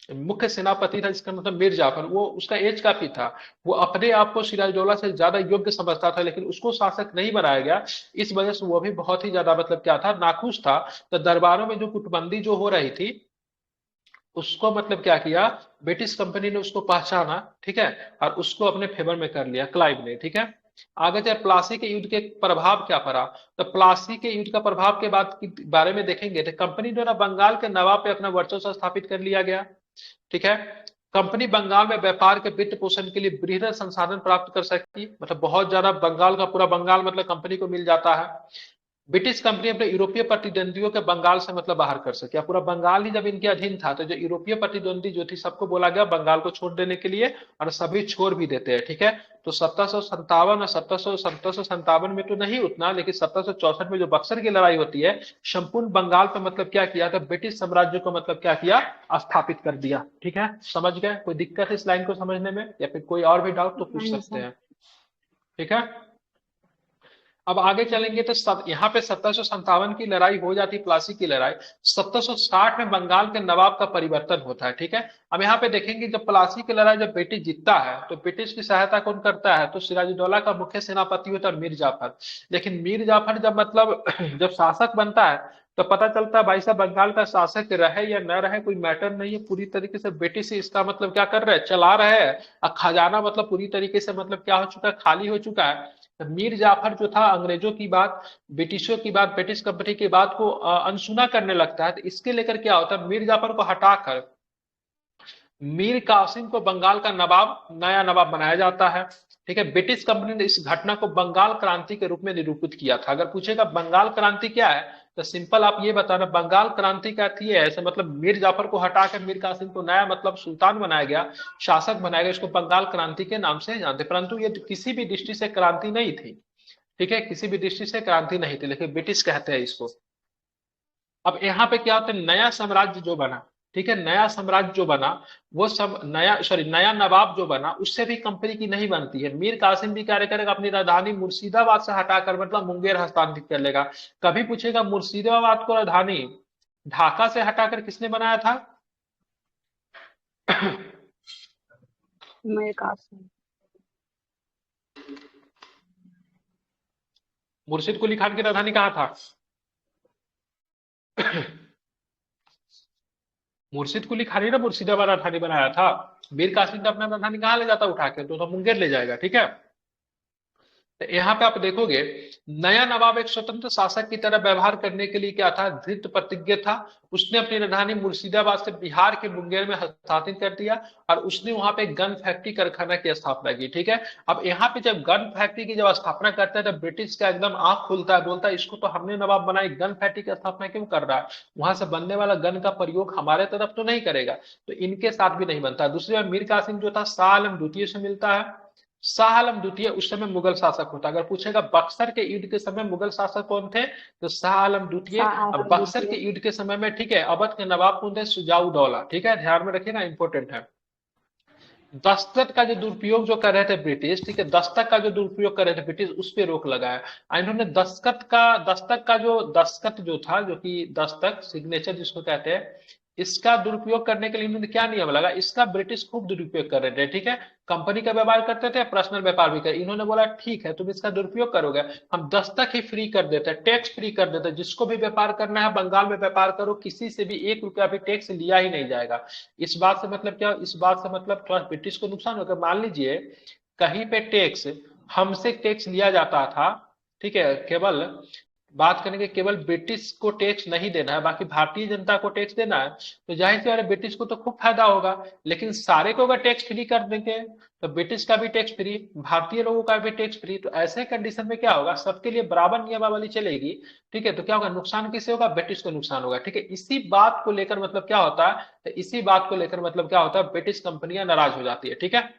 मुख्य सेनापति था जिसका मतलब मीर जाफर, वो उसका एज काफी था, वो अपने आप को सिराजुद्दौला से ज्यादा योग्य समझता था, लेकिन उसको शासक नहीं बनाया गया। इस वजह से वो भी बहुत ही ज्यादा मतलब क्या था, नाखुश था। तो दरबारों में जो गुटबंदी जो हो रही थी, उसको मतलब क्या किया, ब्रिटिश कंपनी ने उसको पहचाना, ठीक है, और उसको अपने फेवर में कर लिया क्लाइव ने, ठीक है। आगे चल प्लासी के युद्ध के प्रभाव क्या पड़ा, तो प्लासी के युद्ध का प्रभाव के बारे में देखेंगे तो कंपनी द्वारा बंगाल के नवाब पे अपना वर्चस्व स्थापित कर लिया गया, ठीक है। कंपनी बंगाल में व्यापार के वित्त पोषण के लिए बृहद संसाधन प्राप्त कर सकती, मतलब बहुत ज्यादा बंगाल का पूरा बंगाल मतलब कंपनी को मिल जाता है। ब्रिटिश कंपनी अपने यूरोपीय प्रतिद्वंदियों के बंगाल से मतलब बाहर कर सके, पूरा बंगाल ही जब इनके अधीन था, तो जो यूरोपीय प्रतिद्वंदी जो थी सबको बोला गया बंगाल को छोड़ देने के लिए, और सभी छोड़ भी देते हैं, ठीक है। तो 1757 और 1757 में तो नहीं उतना, लेकिन 1764 में जो बक्सर की लड़ाई होती है, संपूर्ण बंगाल पर मतलब क्या किया था, ब्रिटिश साम्राज्य को मतलब क्या किया, स्थापित कर दिया, ठीक है। समझ गए, कोई दिक्कत है इस लाइन को समझने में, या फिर कोई और भी डाउट तो पूछ नहीं सकते सर। हैं, ठीक है। अब आगे चलेंगे तो यहाँ पे 1757 की लड़ाई हो जाती, प्लासी की लड़ाई। 1760 में बंगाल के नवाब का परिवर्तन होता है, ठीक है। अब यहाँ पे देखेंगे जब प्लासी की लड़ाई जब ब्रिटिश जीतता है, तो ब्रिटिश की सहायता कौन करता है, तो सिराजुद्दौला का मुख्य सेनापति होता है मीर जाफर। लेकिन मीर जाफर जब मतलब जब शासक बनता है, तो पता चलता है भाई साहब बंगाल का शासक रहे या न रहे कोई मैटर नहीं है, पूरी तरीके से ब्रिटिश ही इसका मतलब क्या कर रहे हैं, चला रहे हैं। और खजाना मतलब पूरी तरीके से मतलब क्या हो चुका है, खाली हो चुका है। तो मीर जाफर जो था अंग्रेजों की बात, ब्रिटिशों की बात, ब्रिटिश कंपनी की बात को अनसुना करने लगता है। तो इसके लेकर क्या होता है, मीर जाफर को हटाकर मीर कासिम को बंगाल का नवाब, नया नवाब बनाया जाता है। ठीक है, ब्रिटिश कंपनी ने इस घटना को बंगाल क्रांति के रूप में निरूपित किया था। अगर पूछेगा बंगाल क्रांति क्या है, तो सिंपल आप ये बताना, बंगाल क्रांति का अर्थ ये है, ऐसे मतलब मीर जाफर को हटाकर मीर कासिम को नया मतलब सुल्तान बनाया गया, शासक बनाया गया, इसको बंगाल क्रांति के नाम से जानते। परंतु ये किसी भी दृष्टि से क्रांति नहीं थी। ठीक है, किसी भी दृष्टि से क्रांति नहीं थी, लेकिन ब्रिटिश कहते हैं इसको। अब यहाँ पे क्या होता है, नया साम्राज्य जो बना, ठीक है, नया साम्राज्य जो बना, वो सब नया नवाब जो बना, उससे भी कंपनी की नहीं बनती है। मीर कासिम भी कार्य करेगा, अपनी राजधानी मुर्शिदाबाद से हटाकर मतलब मुंगेर हस्तांतरित कर लेगा। कभी पूछेगा मुर्शिदाबाद को राजधानी ढाका से हटाकर किसने बनाया था? मीर कासिम। मुर्शिद कुली खान की राजधानी कहाँ था? मुर्शिद कुली खान ही ना मुर्शिदाबाद राजधानी बनाया था। मीर कासिम ने अपना राजधानी कहाँ ले जाता उठा के, तो मुंगेर ले जाएगा। ठीक है, तो यहाँ पे आप देखोगे नया नवाब एक स्वतंत्र शासक की तरह व्यवहार करने के लिए क्या था, धृत प्रतिज्ञ था। उसने अपनी राजधानी मुर्शिदाबाद से बिहार के मुंगेर में हस्तांतरित कर दिया, और उसने वहां पे गन फैक्ट्री कारखाना की स्थापना की। ठीक है, अब यहाँ पे जब गन फैक्ट्री की जब स्थापना करता है, तब ब्रिटिश का एकदम आंख खुलता है, बोलता है इसको तो हमने नवाब बनाई, गन फैक्ट्री की स्थापना क्यों कर रहा है, वहां से बनने वाला गन का प्रयोग हमारे तरफ तो नहीं करेगा। तो इनके साथ भी नहीं बनता। दूसरी बार मीर कासिम जो था शाह आलम द्वितीय से मिलता है। शाह आलम द्वितीय उस समय मुगल शासक होता। अगर पूछेगा बक्सर के युद्ध के समय मुगल शासक कौन थे, तो शाह आलम द्वितीय। शाह अब आलम बक्सर के द्वितीय। युद्ध के समय में, ठीक है, अवध के नवाब कौन थे, सुजाउदौला। ठीक है, ध्यान में रखिएगा, इंपॉर्टेंट है। दस्तखत का जो दुरुपयोग जो कर रहे थे ब्रिटिश, ठीक है, दस्तक का जो दुरुपयोग कर रहे थे ब्रिटिश, उस पे रोक लगाया। इन्होंने दस्तखत जो था, जो कि दस्तक सिग्नेचर जिसको कहते हैं, इसका दुरुपयोग करने के लिए इन्होंने क्या नियम लगा, इसका ब्रिटिश खूब दुरुपयोग कर रहे थे। ठीक है, कंपनी का व्यापार करते थे, पर्सनल व्यापार भी कर, इन्होंने बोला ठीक है तुम इसका दुरुपयोग करोगे, हम दस्तक ही फ्री कर देते हैं, टैक्स फ्री कर देते हैं, जिसको भी व्यापार करना है बंगाल में व्यापार करो, किसी से भी 1 रुपया भी टैक्स लिया ही नहीं जाएगा। इस बात से मतलब क्या, इस बात से मतलब थोड़ा ब्रिटिश को नुकसान होगा। मान लीजिए कहीं पे टैक्स, हमसे टैक्स लिया जाता था, ठीक है, केवल बात करेंगे केवल ब्रिटिश को टैक्स नहीं देना है, बाकी भारतीय जनता को टैक्स देना है, तो जाहिर सी बात है ब्रिटिश को तो खूब फायदा होगा। लेकिन सारे को अगर टैक्स फ्री कर देंगे, तो ब्रिटिश का भी टैक्स फ्री, भारतीय लोगों का भी टैक्स फ्री, तो ऐसे कंडीशन में क्या होगा, सबके लिए बराबर नियमावली चलेगी। ठीक है, तो क्या होगा, नुकसान किसे होगा, ब्रिटिश को नुकसान होगा। ठीक है, इसी बात को लेकर मतलब क्या होता है, तो इसी बात को लेकर मतलब क्या होता है, ब्रिटिश कंपनियां नाराज हो जाती है। ठीक है,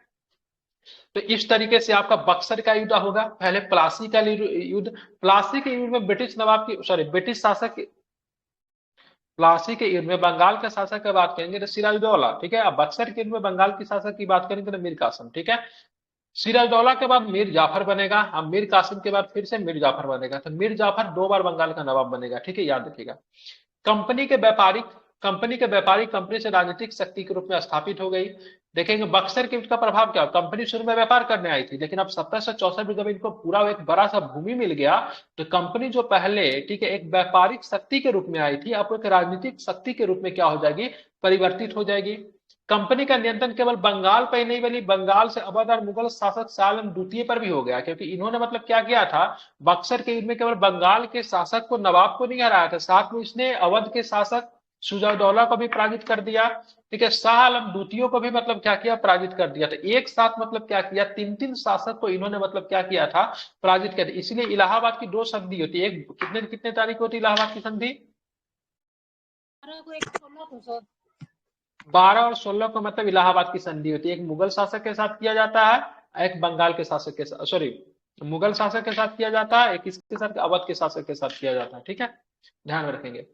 तो इस तरीके से आपका बक्सर का युद्ध होगा, पहले प्लासी का युद्ध। प्लासी के युद्ध में ब्रिटिश नवाब की, सॉरी, ब्रिटिश शासक, प्लासी के युद्ध में बंगाल के शासक की बात करेंगे तो सिराजदौला। ठीक है, अब बक्सर के युद्ध में बंगाल की शासक की बात करेंगे तो मीर कासिम। ठीक है, सिराजदौला के बाद मीर जाफर बनेगा, अब मीर कासिम के बाद फिर से मीर जाफर बनेगा, तो मीर जाफर 2 बार बंगाल का नवाब बनेगा। ठीक है, याद रखिएगा। कंपनी के व्यापारिक कंपनी के व्यापारिक कंपनी से राजनीतिक शक्ति के रूप में स्थापित हो गई। देखेंगे बक्सर के का प्रभाव क्या, कंपनी शुरू में व्यापार करने आई थी, लेकिन अब 1764 में जब इनको पूरा एक बड़ा सा भूमि मिल गया, तो कंपनी जो पहले, ठीक है, एक व्यापारिक शक्ति के रूप में आई थी, अब एक राजनीतिक शक्ति के रूप में क्या हो जाएगी, परिवर्तित हो जाएगी। कंपनी का नियंत्रण केवल बंगाल पर ही नहीं, बल्कि बंगाल से अवध और मुगल शासक शाह आलम द्वितीय पर भी हो गया, क्योंकि इन्होंने मतलब क्या किया था, बक्सर के युद्ध में केवल बंगाल के शासक को, नवाब को नहीं हराया था, साथ में इसने अवध के शासक शुजाउदौला को भी पराजित कर दिया। ठीक है, शाह आलम द्वितीय को भी मतलब क्या किया, पराजित कर दिया। तो एक साथ मतलब क्या किया, 3 3 शासक को इन्होंने मतलब क्या किया था, पराजित कर दिया। इसलिए इलाहाबाद की 2 संधि होती है, एक कितने कितने तारीख को होती है इलाहाबाद की संधि, 12 और 16 को मतलब इलाहाबाद की संधि होती है। एक मुगल शासक के साथ किया जाता है, एक बंगाल के शासक के साथ, सॉरी, मुगल शासक के साथ किया जाता है, एक इसके साथ, अवध के शासक के साथ किया जाता है। ठीक है, ध्यान में रखेंगे।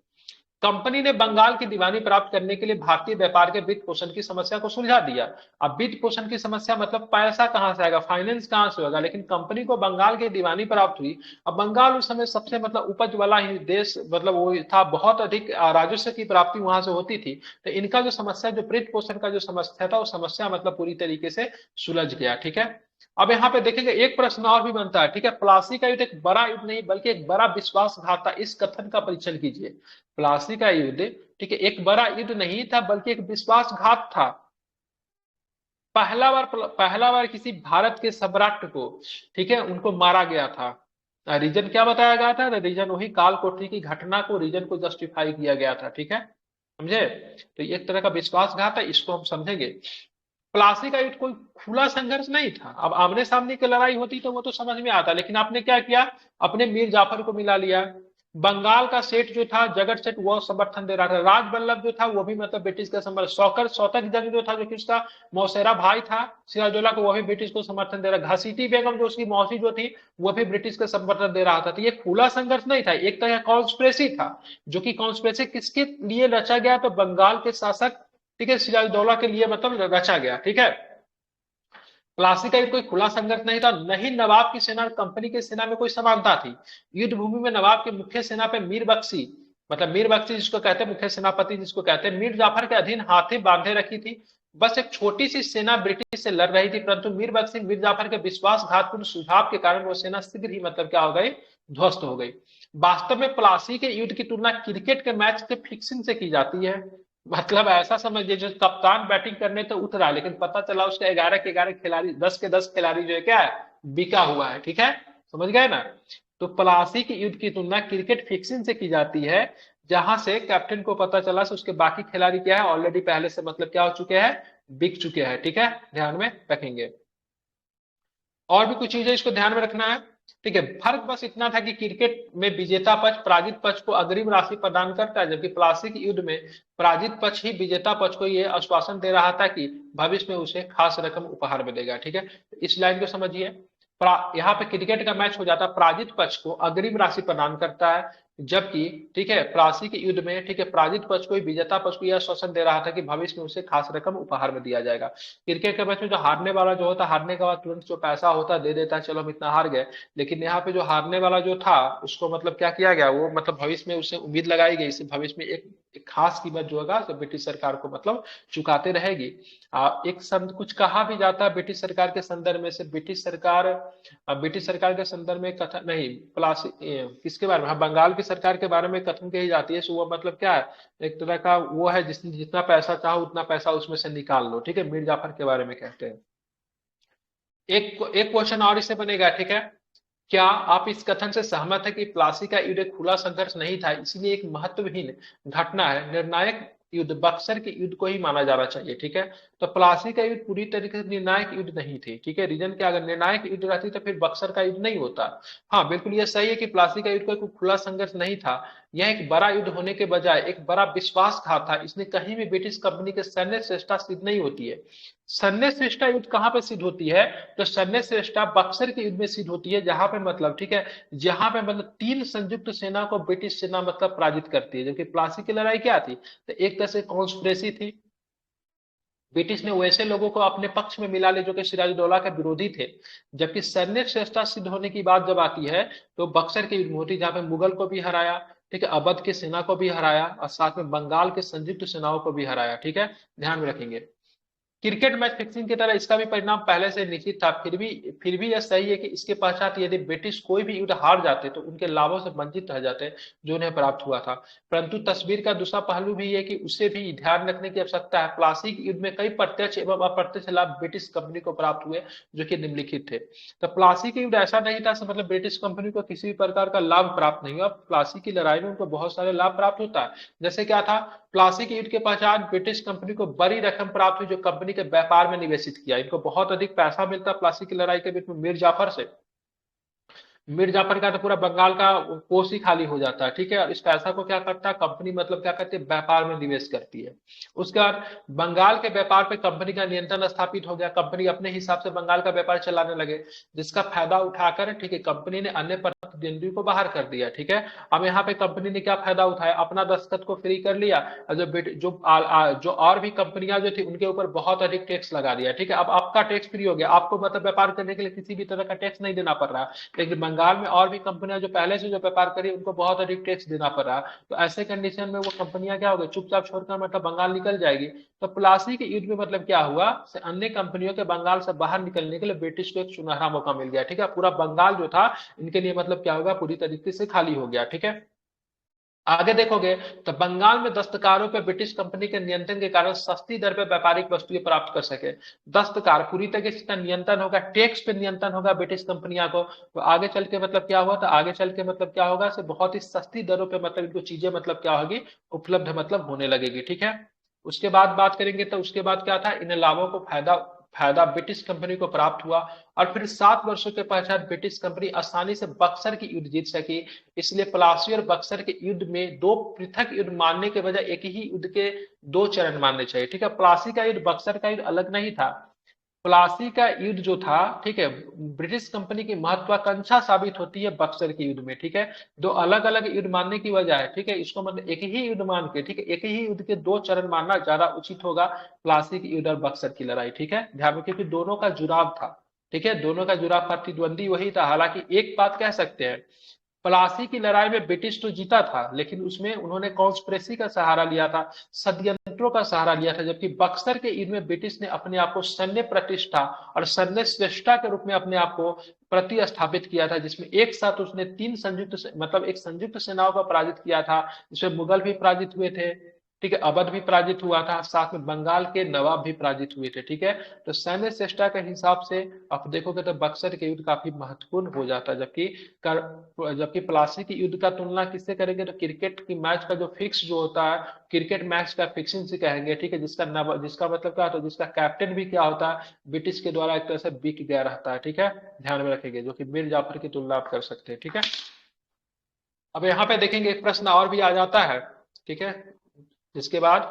कंपनी ने बंगाल की दीवानी प्राप्त करने के लिए भारतीय व्यापार के वित्त पोषण की समस्या को सुलझा दिया। अब वित्त पोषण की समस्या मतलब पैसा कहां से आएगा, फाइनेंस कहां से होगा, लेकिन कंपनी को बंगाल की दीवानी प्राप्त हुई। अब बंगाल उस समय सबसे मतलब उपज वाला ही देश मतलब वो था, बहुत अधिक राजस्व की प्राप्ति वहां से होती थी। तो इनका जो समस्या, जो वित्त पोषण का जो समस्या था, वो समस्या मतलब पूरी तरीके से सुलझ गया। ठीक है, अब यहाँ पे देखेंगे एक प्रश्न और भी बनता है, ठीक है। प्लासी का युद्ध एक बड़ा युद्ध नहीं बल्कि एक बड़ा विश्वासघात था, इस कथन का परीक्षण कीजिए। प्लासी का युद्ध, ठीक है, एक बड़ा युद्ध नहीं था बल्कि एक विश्वासघात था। पहला बार किसी भारत के सम्राट को, ठीक है, उनको मारा गया था। रीजन क्या बताया गया था? रीजन वही काल कोठरी की घटना को रीजन को जस्टिफाई किया गया था, ठीक है, समझे। तो ये एक तरह का विश्वासघात है, इसको हम समझेंगे। प्लासी का युद्ध कोई खुला संघर्ष नहीं था। अब आमने सामने की लड़ाई होती तो वो तो समझ में आता, लेकिन आपने क्या किया, अपने मीर जाफर को मिला लिया। बंगाल का सेठ जो था जगत सेठ, वो समर्थन दे रहा था। राज बल्लभ जो था वो भी मतलब ब्रिटिश का समर्थन, शौकत जंग जो था जो कि उसका मौसेरा भाई था सिराजुद्दौला को, वो भी ब्रिटिश को समर्थन दे रहा। घसीटी बेगम जो उसकी मौसी जो थी वो भी ब्रिटिश का समर्थन दे रहा था। तो ये खुला संघर्ष नहीं था, एक तरह का कॉन्स्पिरेसी था, जो कि कॉन्स्पिरेसी किसके लिए रचा गया? तो बंगाल के शासक, ठीक है, सिराजुद्दौला के लिए मतलब रचा गया, ठीक है। प्लासी का युद्ध कोई खुला संघर्ष नहीं था, नहीं नवाब की सेना और कंपनी की सेना में कोई समानता थी। युद्ध भूमि में नवाब के मुख्य सेना पे मीर बख्शी, मतलब मीर बख्शी जिसको कहते हैं मुख्य सेनापति जिसको कहते हैं, मीर जाफर के अधीन हाथे बांधे रखी थी। बस एक छोटी सी सेना ब्रिटिश से लड़ रही थी, परंतु मीर बख्शी मीर जाफर के विश्वासघातपूर्ण सुझाव के कारण वो सेना शीघ्र ही मतलब क्या हो गई, ध्वस्त हो गई। वास्तव में प्लासी के युद्ध की तुलना क्रिकेट के मैच के फिक्सिंग से की जाती है। मतलब ऐसा समझिए, जो कप्तान बैटिंग करने तो उतरा, लेकिन पता चला उसके 11 के 11 खिलाड़ी, 10 के 10 खिलाड़ी जो है क्या है, बिका हुआ है, ठीक है, समझ गए ना। तो प्लासी के युद्ध की तुलना क्रिकेट फिक्सिंग से की जाती है, जहां से कैप्टन को पता चला से उसके बाकी खिलाड़ी क्या है, ऑलरेडी पहले से मतलब क्या हो चुके हैं, बिक चुके हैं, ठीक है, ध्यान में रखेंगे। और भी कुछ चीजें इसको ध्यान में रखना है, ठीक है। फर्क बस इतना था कि क्रिकेट में विजेता पक्ष पराजित पक्ष को अग्रिम राशि प्रदान करता है, जबकि प्लासी के युद्ध में पराजित पक्ष ही विजेता पक्ष को यह आश्वासन दे रहा था कि भविष्य में उसे खास रकम उपहार में देगा, ठीक है। इस लाइन को समझिए। यहाँ पे क्रिकेट का मैच हो जाता है, पराजित पक्ष को अग्रिम राशि प्रदान करता है, जबकि, ठीक है, प्लासी के युद्ध में, ठीक है, पराजित पक्ष को विजेता पक्ष को यह आश्वासन दे रहा था कि भविष्य में उसे खास रकम उपहार में दिया जाएगा। क्रिकेट के मैच में जो हारने वाला जो होता, हारने के बाद तुरंत जो पैसा होता दे देता है, चलो हम इतना हार गए। लेकिन यहाँ पे जो हारने वाला जो था उसको मतलब क्या किया गया, वो मतलब भविष्य में उसे उम्मीद लगाई गई, इसे भविष्य में एक खास कीमत जो होगा तो ब्रिटिश सरकार को मतलब चुकाते रहेगी। एक कुछ कहा भी जाता है ब्रिटिश सरकार के संदर्भ में से, ब्रिटिश सरकार के संदर्भ में कथन नहीं, प्लासी किसके बारे में, हाँ, बंगाल की सरकार के बारे में कथन कही जाती है। सो वो मतलब क्या है, एक तरह का वो है जिसने जितना पैसा चाहो उतना पैसा उसमें से निकाल लो, ठीक है, मीर जाफर के बारे में कहते हैं। एक क्वेश्चन और इससे बनेगा, ठीक है। क्या आप इस कथन से सहमत है कि प्लासी का युद्ध एक खुला संघर्ष नहीं था, इसलिए एक महत्वहीन घटना है, निर्णायक युद्ध बक्सर के युद्ध को ही माना जाना चाहिए, ठीक है। तो प्लासी का युद्ध पूरी तरीके से निर्णायक युद्ध नहीं थी, ठीक है। रीजन क्या, अगर निर्णायक युद्ध रहती तो फिर बक्सर का युद्ध नहीं होता। हाँ बिल्कुल ये सही है कि प्लासी का युद्ध कोई खुला संघर्ष नहीं था, यह एक बड़ा युद्ध होने के बजाय एक बड़ा विश्वासघात था। इसने कहीं भी ब्रिटिश कंपनी के सैन्य श्रेष्ठता सिद्ध नहीं होती है। सैन्य श्रेष्ठता युद्ध कहाँ पे सिद्ध होती है, तो सैन्य श्रेष्ठता बक्सर के युद्ध में सिद्ध होती है, जहां पे मतलब, ठीक है, जहां पे मतलब 3 संयुक्त सेना को ब्रिटिश सेना मतलब पराजित करती है। जबकि प्लासी की लड़ाई क्या थी, तो एक तरह से कॉन्स्पिरेसी थी। ब्रिटिश ने वैसे लोगों को अपने पक्ष में मिला ले जो कि सिराजुद्दौला के विरोधी थे। जबकि सैन्य श्रेष्ठता सिद्ध होने की बात जब आती है तो बक्सर की युद्ध में होती, जहां पे मुगल को भी हराया, ठीक है, अवध की सेना को भी हराया और साथ में बंगाल के संयुक्त सेनाओं को भी हराया, ठीक है, ध्यान में रखेंगे। क्रिकेट मैच फिक्सिंग की तरह इसका भी परिणाम पहले से निश्चित था। फिर भी यह सही है कि इसके पश्चात यदि ब्रिटिश कोई भी युद्ध हार जाते तो उनके लाभों से वंचित रह जाते जो उन्हें प्राप्त हुआ था। परंतु तस्वीर का दूसरा पहलू भी है कि उसे भी ध्यान रखने की आवश्यकता है। प्लासी के युद्ध में कई प्रत्यक्ष एवं अप्रत्यक्ष लाभ ब्रिटिश कंपनी को प्राप्त हुए जो कि निम्नलिखित थे। तो प्लासी के युद्ध ऐसा नहीं था मतलब ब्रिटिश कंपनी को किसी भी प्रकार का लाभ प्राप्त नहीं हुआ। प्लासी की लड़ाई में उनको बहुत सारे लाभ प्राप्त होता है। जैसे क्या था, प्लासी के युद्ध के पश्चात ब्रिटिश कंपनी को बड़ी रकम प्राप्त हुई जो कंपनी के व्यापार में निवेशित किया। इनको बहुत अधिक पैसा मिलता प्लासी की लड़ाई के बीच में मीर जाफर से। मीर जाफर का तो पूरा बंगाल का कोष ही खाली हो जाता है, ठीक है। और इस पैसा को क्या करता है कंपनी मतलब क्या करती है, व्यापार में निवेश करती है। उसके बाद बंगाल के व्यापार पे कंपनी का नियंत्रण स्थापित हो गया। कंपनी अपने हिसाब से बंगाल का व्यापार चलाने लगे, जिसका फायदा उठाकर, ठीक है, कंपनी ने अन्य प्रतिद्वंदी को बाहर कर दिया, ठीक है। अब यहाँ पे कंपनी ने क्या फायदा उठाया, अपना दस्तखत को फ्री कर लिया और जो और भी कंपनियां जो थी उनके ऊपर बहुत अधिक टैक्स लगा दिया, ठीक है। अब आपका टैक्स फ्री हो गया, आपको मतलब व्यापार करने के लिए किसी भी तरह का टैक्स नहीं देना पड़ रहा। लेकिन बंगाल में और भी कंपनियां जो पहले से जो व्यापार करी उनको बहुत अधिक टैक्स देना पड़ रहा है। तो ऐसे कंडीशन में वो कंपनियां क्या हो गई, चुपचाप छोड़कर मतलब बंगाल निकल जाएगी। तो प्लासी के युद्ध में मतलब क्या हुआ, से अन्य कंपनियों के बंगाल से बाहर निकलने के लिए ब्रिटिश को एक सुनहरा मौका मिल गया। ठीक है, पूरा बंगाल जो था इनके लिए मतलब क्या होगा, पूरी तरीके से खाली हो गया। ठीक है, आगे देखोगे तो बंगाल में दस्तकारों पर ब्रिटिश कंपनी के नियंत्रण के कारण सस्ती दर पर व्यापारिक वस्तुएं प्राप्त कर सके। दस्तकार पूरी तरीके से नियंत्रण होगा, टैक्स पे नियंत्रण होगा ब्रिटिश कंपनियां को। तो आगे चल के मतलब क्या हुआ, तो आगे चल के मतलब क्या होगा, से बहुत ही सस्ती दरों पे मतलब इनको चीजें मतलब क्या होगी, उपलब्ध मतलब होने लगेगी। ठीक है, उसके बाद बात करेंगे तो उसके बाद क्या था, इन लाभों को फायदा फायदा ब्रिटिश कंपनी को प्राप्त हुआ। और फिर 7 वर्षों के पश्चात ब्रिटिश कंपनी आसानी से बक्सर की युद्ध जीत सकी। इसलिए प्लासी और बक्सर के युद्ध में दो पृथक युद्ध मानने के बजाय एक ही युद्ध के दो चरण मानने चाहिए। ठीक है, प्लासी का युद्ध बक्सर का युद्ध अलग नहीं था। प्लासी का युद्ध जो था, ठीक है, ब्रिटिश कंपनी की महत्वाकांक्षा साबित होती है बक्सर के युद्ध में। ठीक है, दो अलग अलग युद्ध मानने की वजह है, ठीक है, इसको मतलब एक ही युद्ध मान के, ठीक है, एक ही युद्ध के दो चरण मानना ज्यादा उचित होगा, प्लासी की युद्ध और बक्सर की लड़ाई। ठीक है, ध्यान रखिए कि दोनों का जुड़ाव था। ठीक है, दोनों का जुड़ाव प्रतिद्वंदी वही था। हालांकि एक बात कह सकते हैं, प्लासी की लड़ाई में ब्रिटिश तो जीता था, लेकिन उसमें उन्होंने कॉन्स्पिरेसी का सहारा लिया था, षड्यंत्रों का सहारा लिया था। जबकि बक्सर के युद्ध में ब्रिटिश ने अपने आप को सैन्य प्रतिष्ठा और सैन्य श्रेष्ठता के रूप में अपने आप को प्रतिस्थापित किया था, जिसमें एक साथ उसने तीन संयुक्त मतलब एक संयुक्त सेनाओं को पराजित किया था, जिसमें मुगल भी पराजित हुए थे, ठीक है, अवध भी पराजित हुआ था, साथ में बंगाल के नवाब भी पराजित हुए थे। ठीक है, तो सैन्य श्रेष्ठता के हिसाब से आप देखोगे तो बक्सर के युद्ध काफी महत्वपूर्ण हो जाता है। जबकि प्लासी की युद्ध का तुलना किससे करेंगे, तो क्रिकेट की मैच का जो फिक्स जो होता है, क्रिकेट मैच का फिक्सिंग से कहेंगे। ठीक है, जिसका मतलब क्या होता है, जिसका कैप्टन भी क्या होता है, ब्रिटिश के द्वारा एक तरह से बिक गया रहता है। ठीक है, ध्यान में रखेंगे, जो कि मीर जाफर की तुलना आप कर सकते हैं। ठीक है, अब यहाँ पे देखेंगे एक प्रश्न और भी आ जाता है। ठीक है, जिसके बाद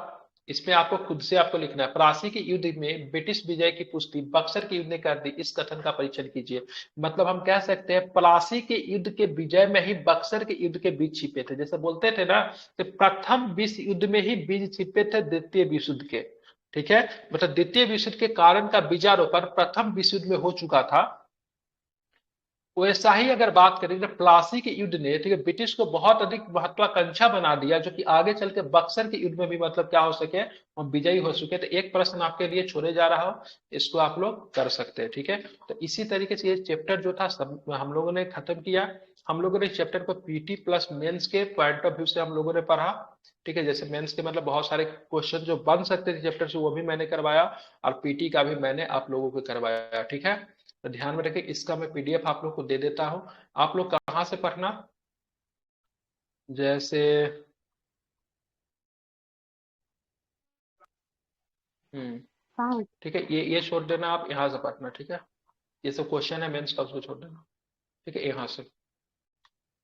इसमें आपको खुद से आपको लिखना है, प्लासी के युद्ध में ब्रिटिश विजय की पुष्टि बक्सर के युद्ध ने कर दी, इस कथन का परीक्षण कीजिए। मतलब हम कह सकते हैं प्लासी के युद्ध के विजय में ही बक्सर के युद्ध के बीज छिपे थे। जैसे बोलते थे ना कि प्रथम विश्व युद्ध में ही बीज छिपे थे द्वितीय विश्व युद्ध के। ठीक है, मतलब द्वितीय विश्व युद्ध के कारण का बीजारोपण प्रथम विश्व युद्ध में हो चुका था। वैसा ही अगर बात करें तो प्लासी के युद्ध ने, ठीक है, ब्रिटिश को बहुत अधिक महत्वाकांक्षा बना दिया, जो कि आगे चल के बक्सर के युद्ध में भी मतलब क्या हो सके, हम विजयी हो सके। तो एक प्रश्न आपके लिए छोड़े जा रहा हो, इसको आप लोग कर सकते हैं। ठीक है, तो इसी तरीके से ये चैप्टर जो था सब हम लोगों ने खत्म किया। हम लोगों ने चैप्टर को पीटी प्लस मेंस के पॉइंट ऑफ व्यू से हम लोगों ने पढ़ा। ठीक है, जैसे मेंस के मतलब बहुत सारे क्वेश्चन जो बन सकते थे चैप्टर से वो भी मैंने करवाया, और पीटी का भी मैंने आप लोगों को करवाया। ठीक है, तो ध्यान में रखें, इसका मैं पीडीएफ आप लोग को दे देता हूं। आप लोग कहाँ से पढ़ना, जैसे हाँ। ठीक है, ये छोड़ देना, आप यहाँ से पढ़ना। ठीक है, ये सब क्वेश्चन है मेंस का, उसको छोड़ देना। ठीक है, यहाँ से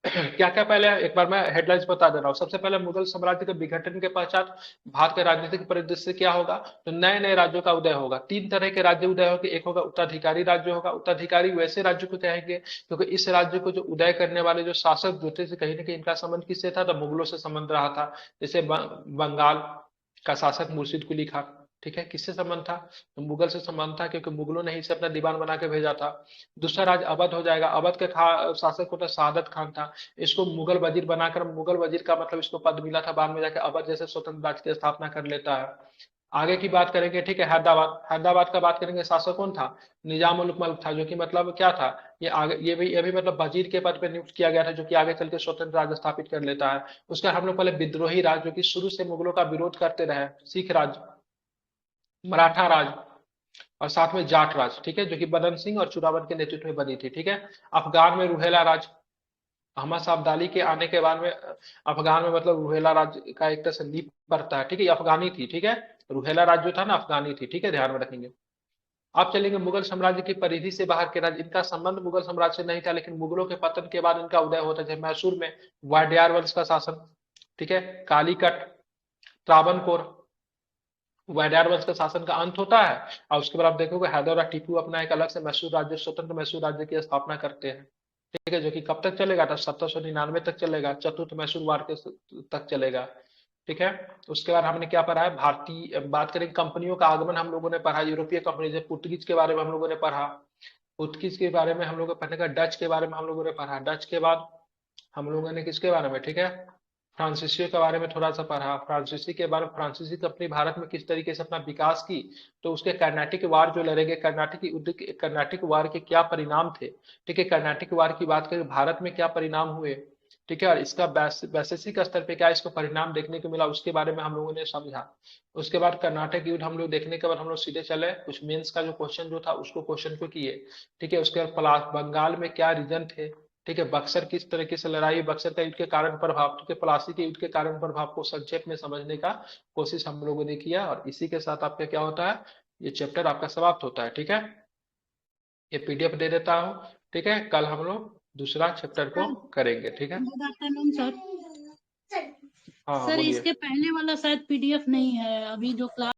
क्या क्या, पहले एक बार मैं हेडलाइंस बता दे रहा हूँ। सबसे पहले मुगल साम्राज्य के विघटन के पश्चात भारत के राजनीतिक परिदृश्य क्या होगा, तो नए नए राज्यों का उदय होगा। तीन तरह के राज्य उदय होंगे, एक होगा उत्तराधिकारी राज्य होगा। उत्तराधिकारी वैसे राज्य को कहेंगे क्योंकि इस राज्य को जो उदय करने वाले जो शासक जो थे, कहीं ना कहीं इनका संबंध किससे था, तो मुगलों से संबंध रहा था। जैसे बंगाल का शासक मुर्शिद कुली खान, ठीक है, किससे संबंध था, तो मुगल से संबंध था, क्योंकि मुगलों ने इसे अपना दीवान बना के भेजा था। दूसरा राज्य अवध हो जाएगा, अवध के शासक होता सादत खान था। इसको मुगल वजीर बनाकर, मुगल वजीर का मतलब इसको पद मिला था, बाद में जाके अवध जैसे स्वतंत्र राज्य की स्थापना कर लेता है। आगे की बात करेंगे, ठीक है, हैदराबाद, हैदराबाद का बात करेंगे, शासक कौन था, निजाम उल मल्क था, जो कि मतलब क्या था, ये भी मतलब वजीर के पद पे नियुक्त किया गया था, जो कि आगे चल के स्वतंत्र राज्य स्थापित कर लेता है। उसका हम लोग पहले विद्रोही राज्य, जो कि शुरू से मुगलों का विरोध करते रहे, सिख राज्य, मराठा राज, और साथ में जाट राज, ठीक है, जो कि बदन सिंह और चुरावन के नेतृत्व में बनी थी। ठीक है, अफगान में रुहेला राज, अहमद शाह अब्दाली के आने के बाद में अफगान में मतलब रुहेला राज्य का एक तरह से नींव पड़ता है। ठीक है, ये अफगानी थी। ठीक है, रुहेला राज्य जो था ना अफगानी थी। ठीक है, ध्यान में रखेंगे। आप चलेंगे मुगल साम्राज्य की परिधि से बाहर के राज्य, इनका संबंध मुगल साम्राज्य से नहीं था, लेकिन मुगलों के पतन के बाद इनका उदय होता है। मैसूर में वाडियार वंश का शासन, ठीक है, कालीकट, त्रावणकोर, वाडियार वंश का शासन का अंत होता है। और उसके बाद आप देखोगे हैदर और टीपू अपना एक अलग से मैसूर राज्य, स्वतंत्र मैसूर राज्य की स्थापना करते हैं। ठीक है, जो कि कब तक चलेगा, था 1799 तक चलेगा, चतुर्थ मैसूर वार के तक चलेगा। ठीक है, उसके बाद हमने क्या पढ़ा है, भारतीय बात करें कंपनियों का आगमन हम लोगों ने पढ़ा, यूरोपीय कंपनी जैसे पुर्तगीज के बारे में हम लोगों ने पढ़ा। पुर्तगीज के बारे में हम लोगों को पढ़ने का, डच के बारे में हम लोगों ने पढ़ा, डच के बाद हम लोगों ने किसके बारे में, ठीक है, फ्रांसीसी के बारे में थोड़ा सा पढ़ा, फ्रांसीसी के बारे में, फ्रांसीसी कंपनी भारत में किस तरीके से अपना विकास की, तो उसके कर्नाटिक वार जो लड़ेंगे, कर्नाटिक युद्ध के, कर्नाटिक वार के क्या परिणाम थे, ठीक है, कर्नाटिक वार की बात करें, भारत में क्या परिणाम हुए, ठीक है, और इसका वैश्विक स्तर पे क्या इसको परिणाम देखने को मिला, उसके बारे में हम लोगों ने समझा। उसके बाद कर्नाटक युद्ध हम लोग देखने के बाद हम लोग सीधे चले कुछ मेंस का जो क्वेश्चन जो था उसको क्वेश्चन को किए, ठीक है, उसके बाद बंगाल में क्या रीजन थे, ठीक है, बक्सर किस तरीके से लड़ाई, बक्सर का युद्ध के कारण प्रभाव, ठीक है, प्लासी के युद्ध के कारण प्रभाव को संक्षेप में समझने का कोशिश हम लोगों ने किया, और इसी के साथ आपका क्या होता है, ये चैप्टर आपका समाप्त होता है, ठीक है। ये पीडीएफ दे देता हूँ, ठीक है, कल हम लोग दूसरा चैप्टर को करेंगे, ठीक है। Good afternoon sir. हाँ सर बोलिए। इसके पहले वाला शायद पीडीएफ नहीं है अभी जो क्लास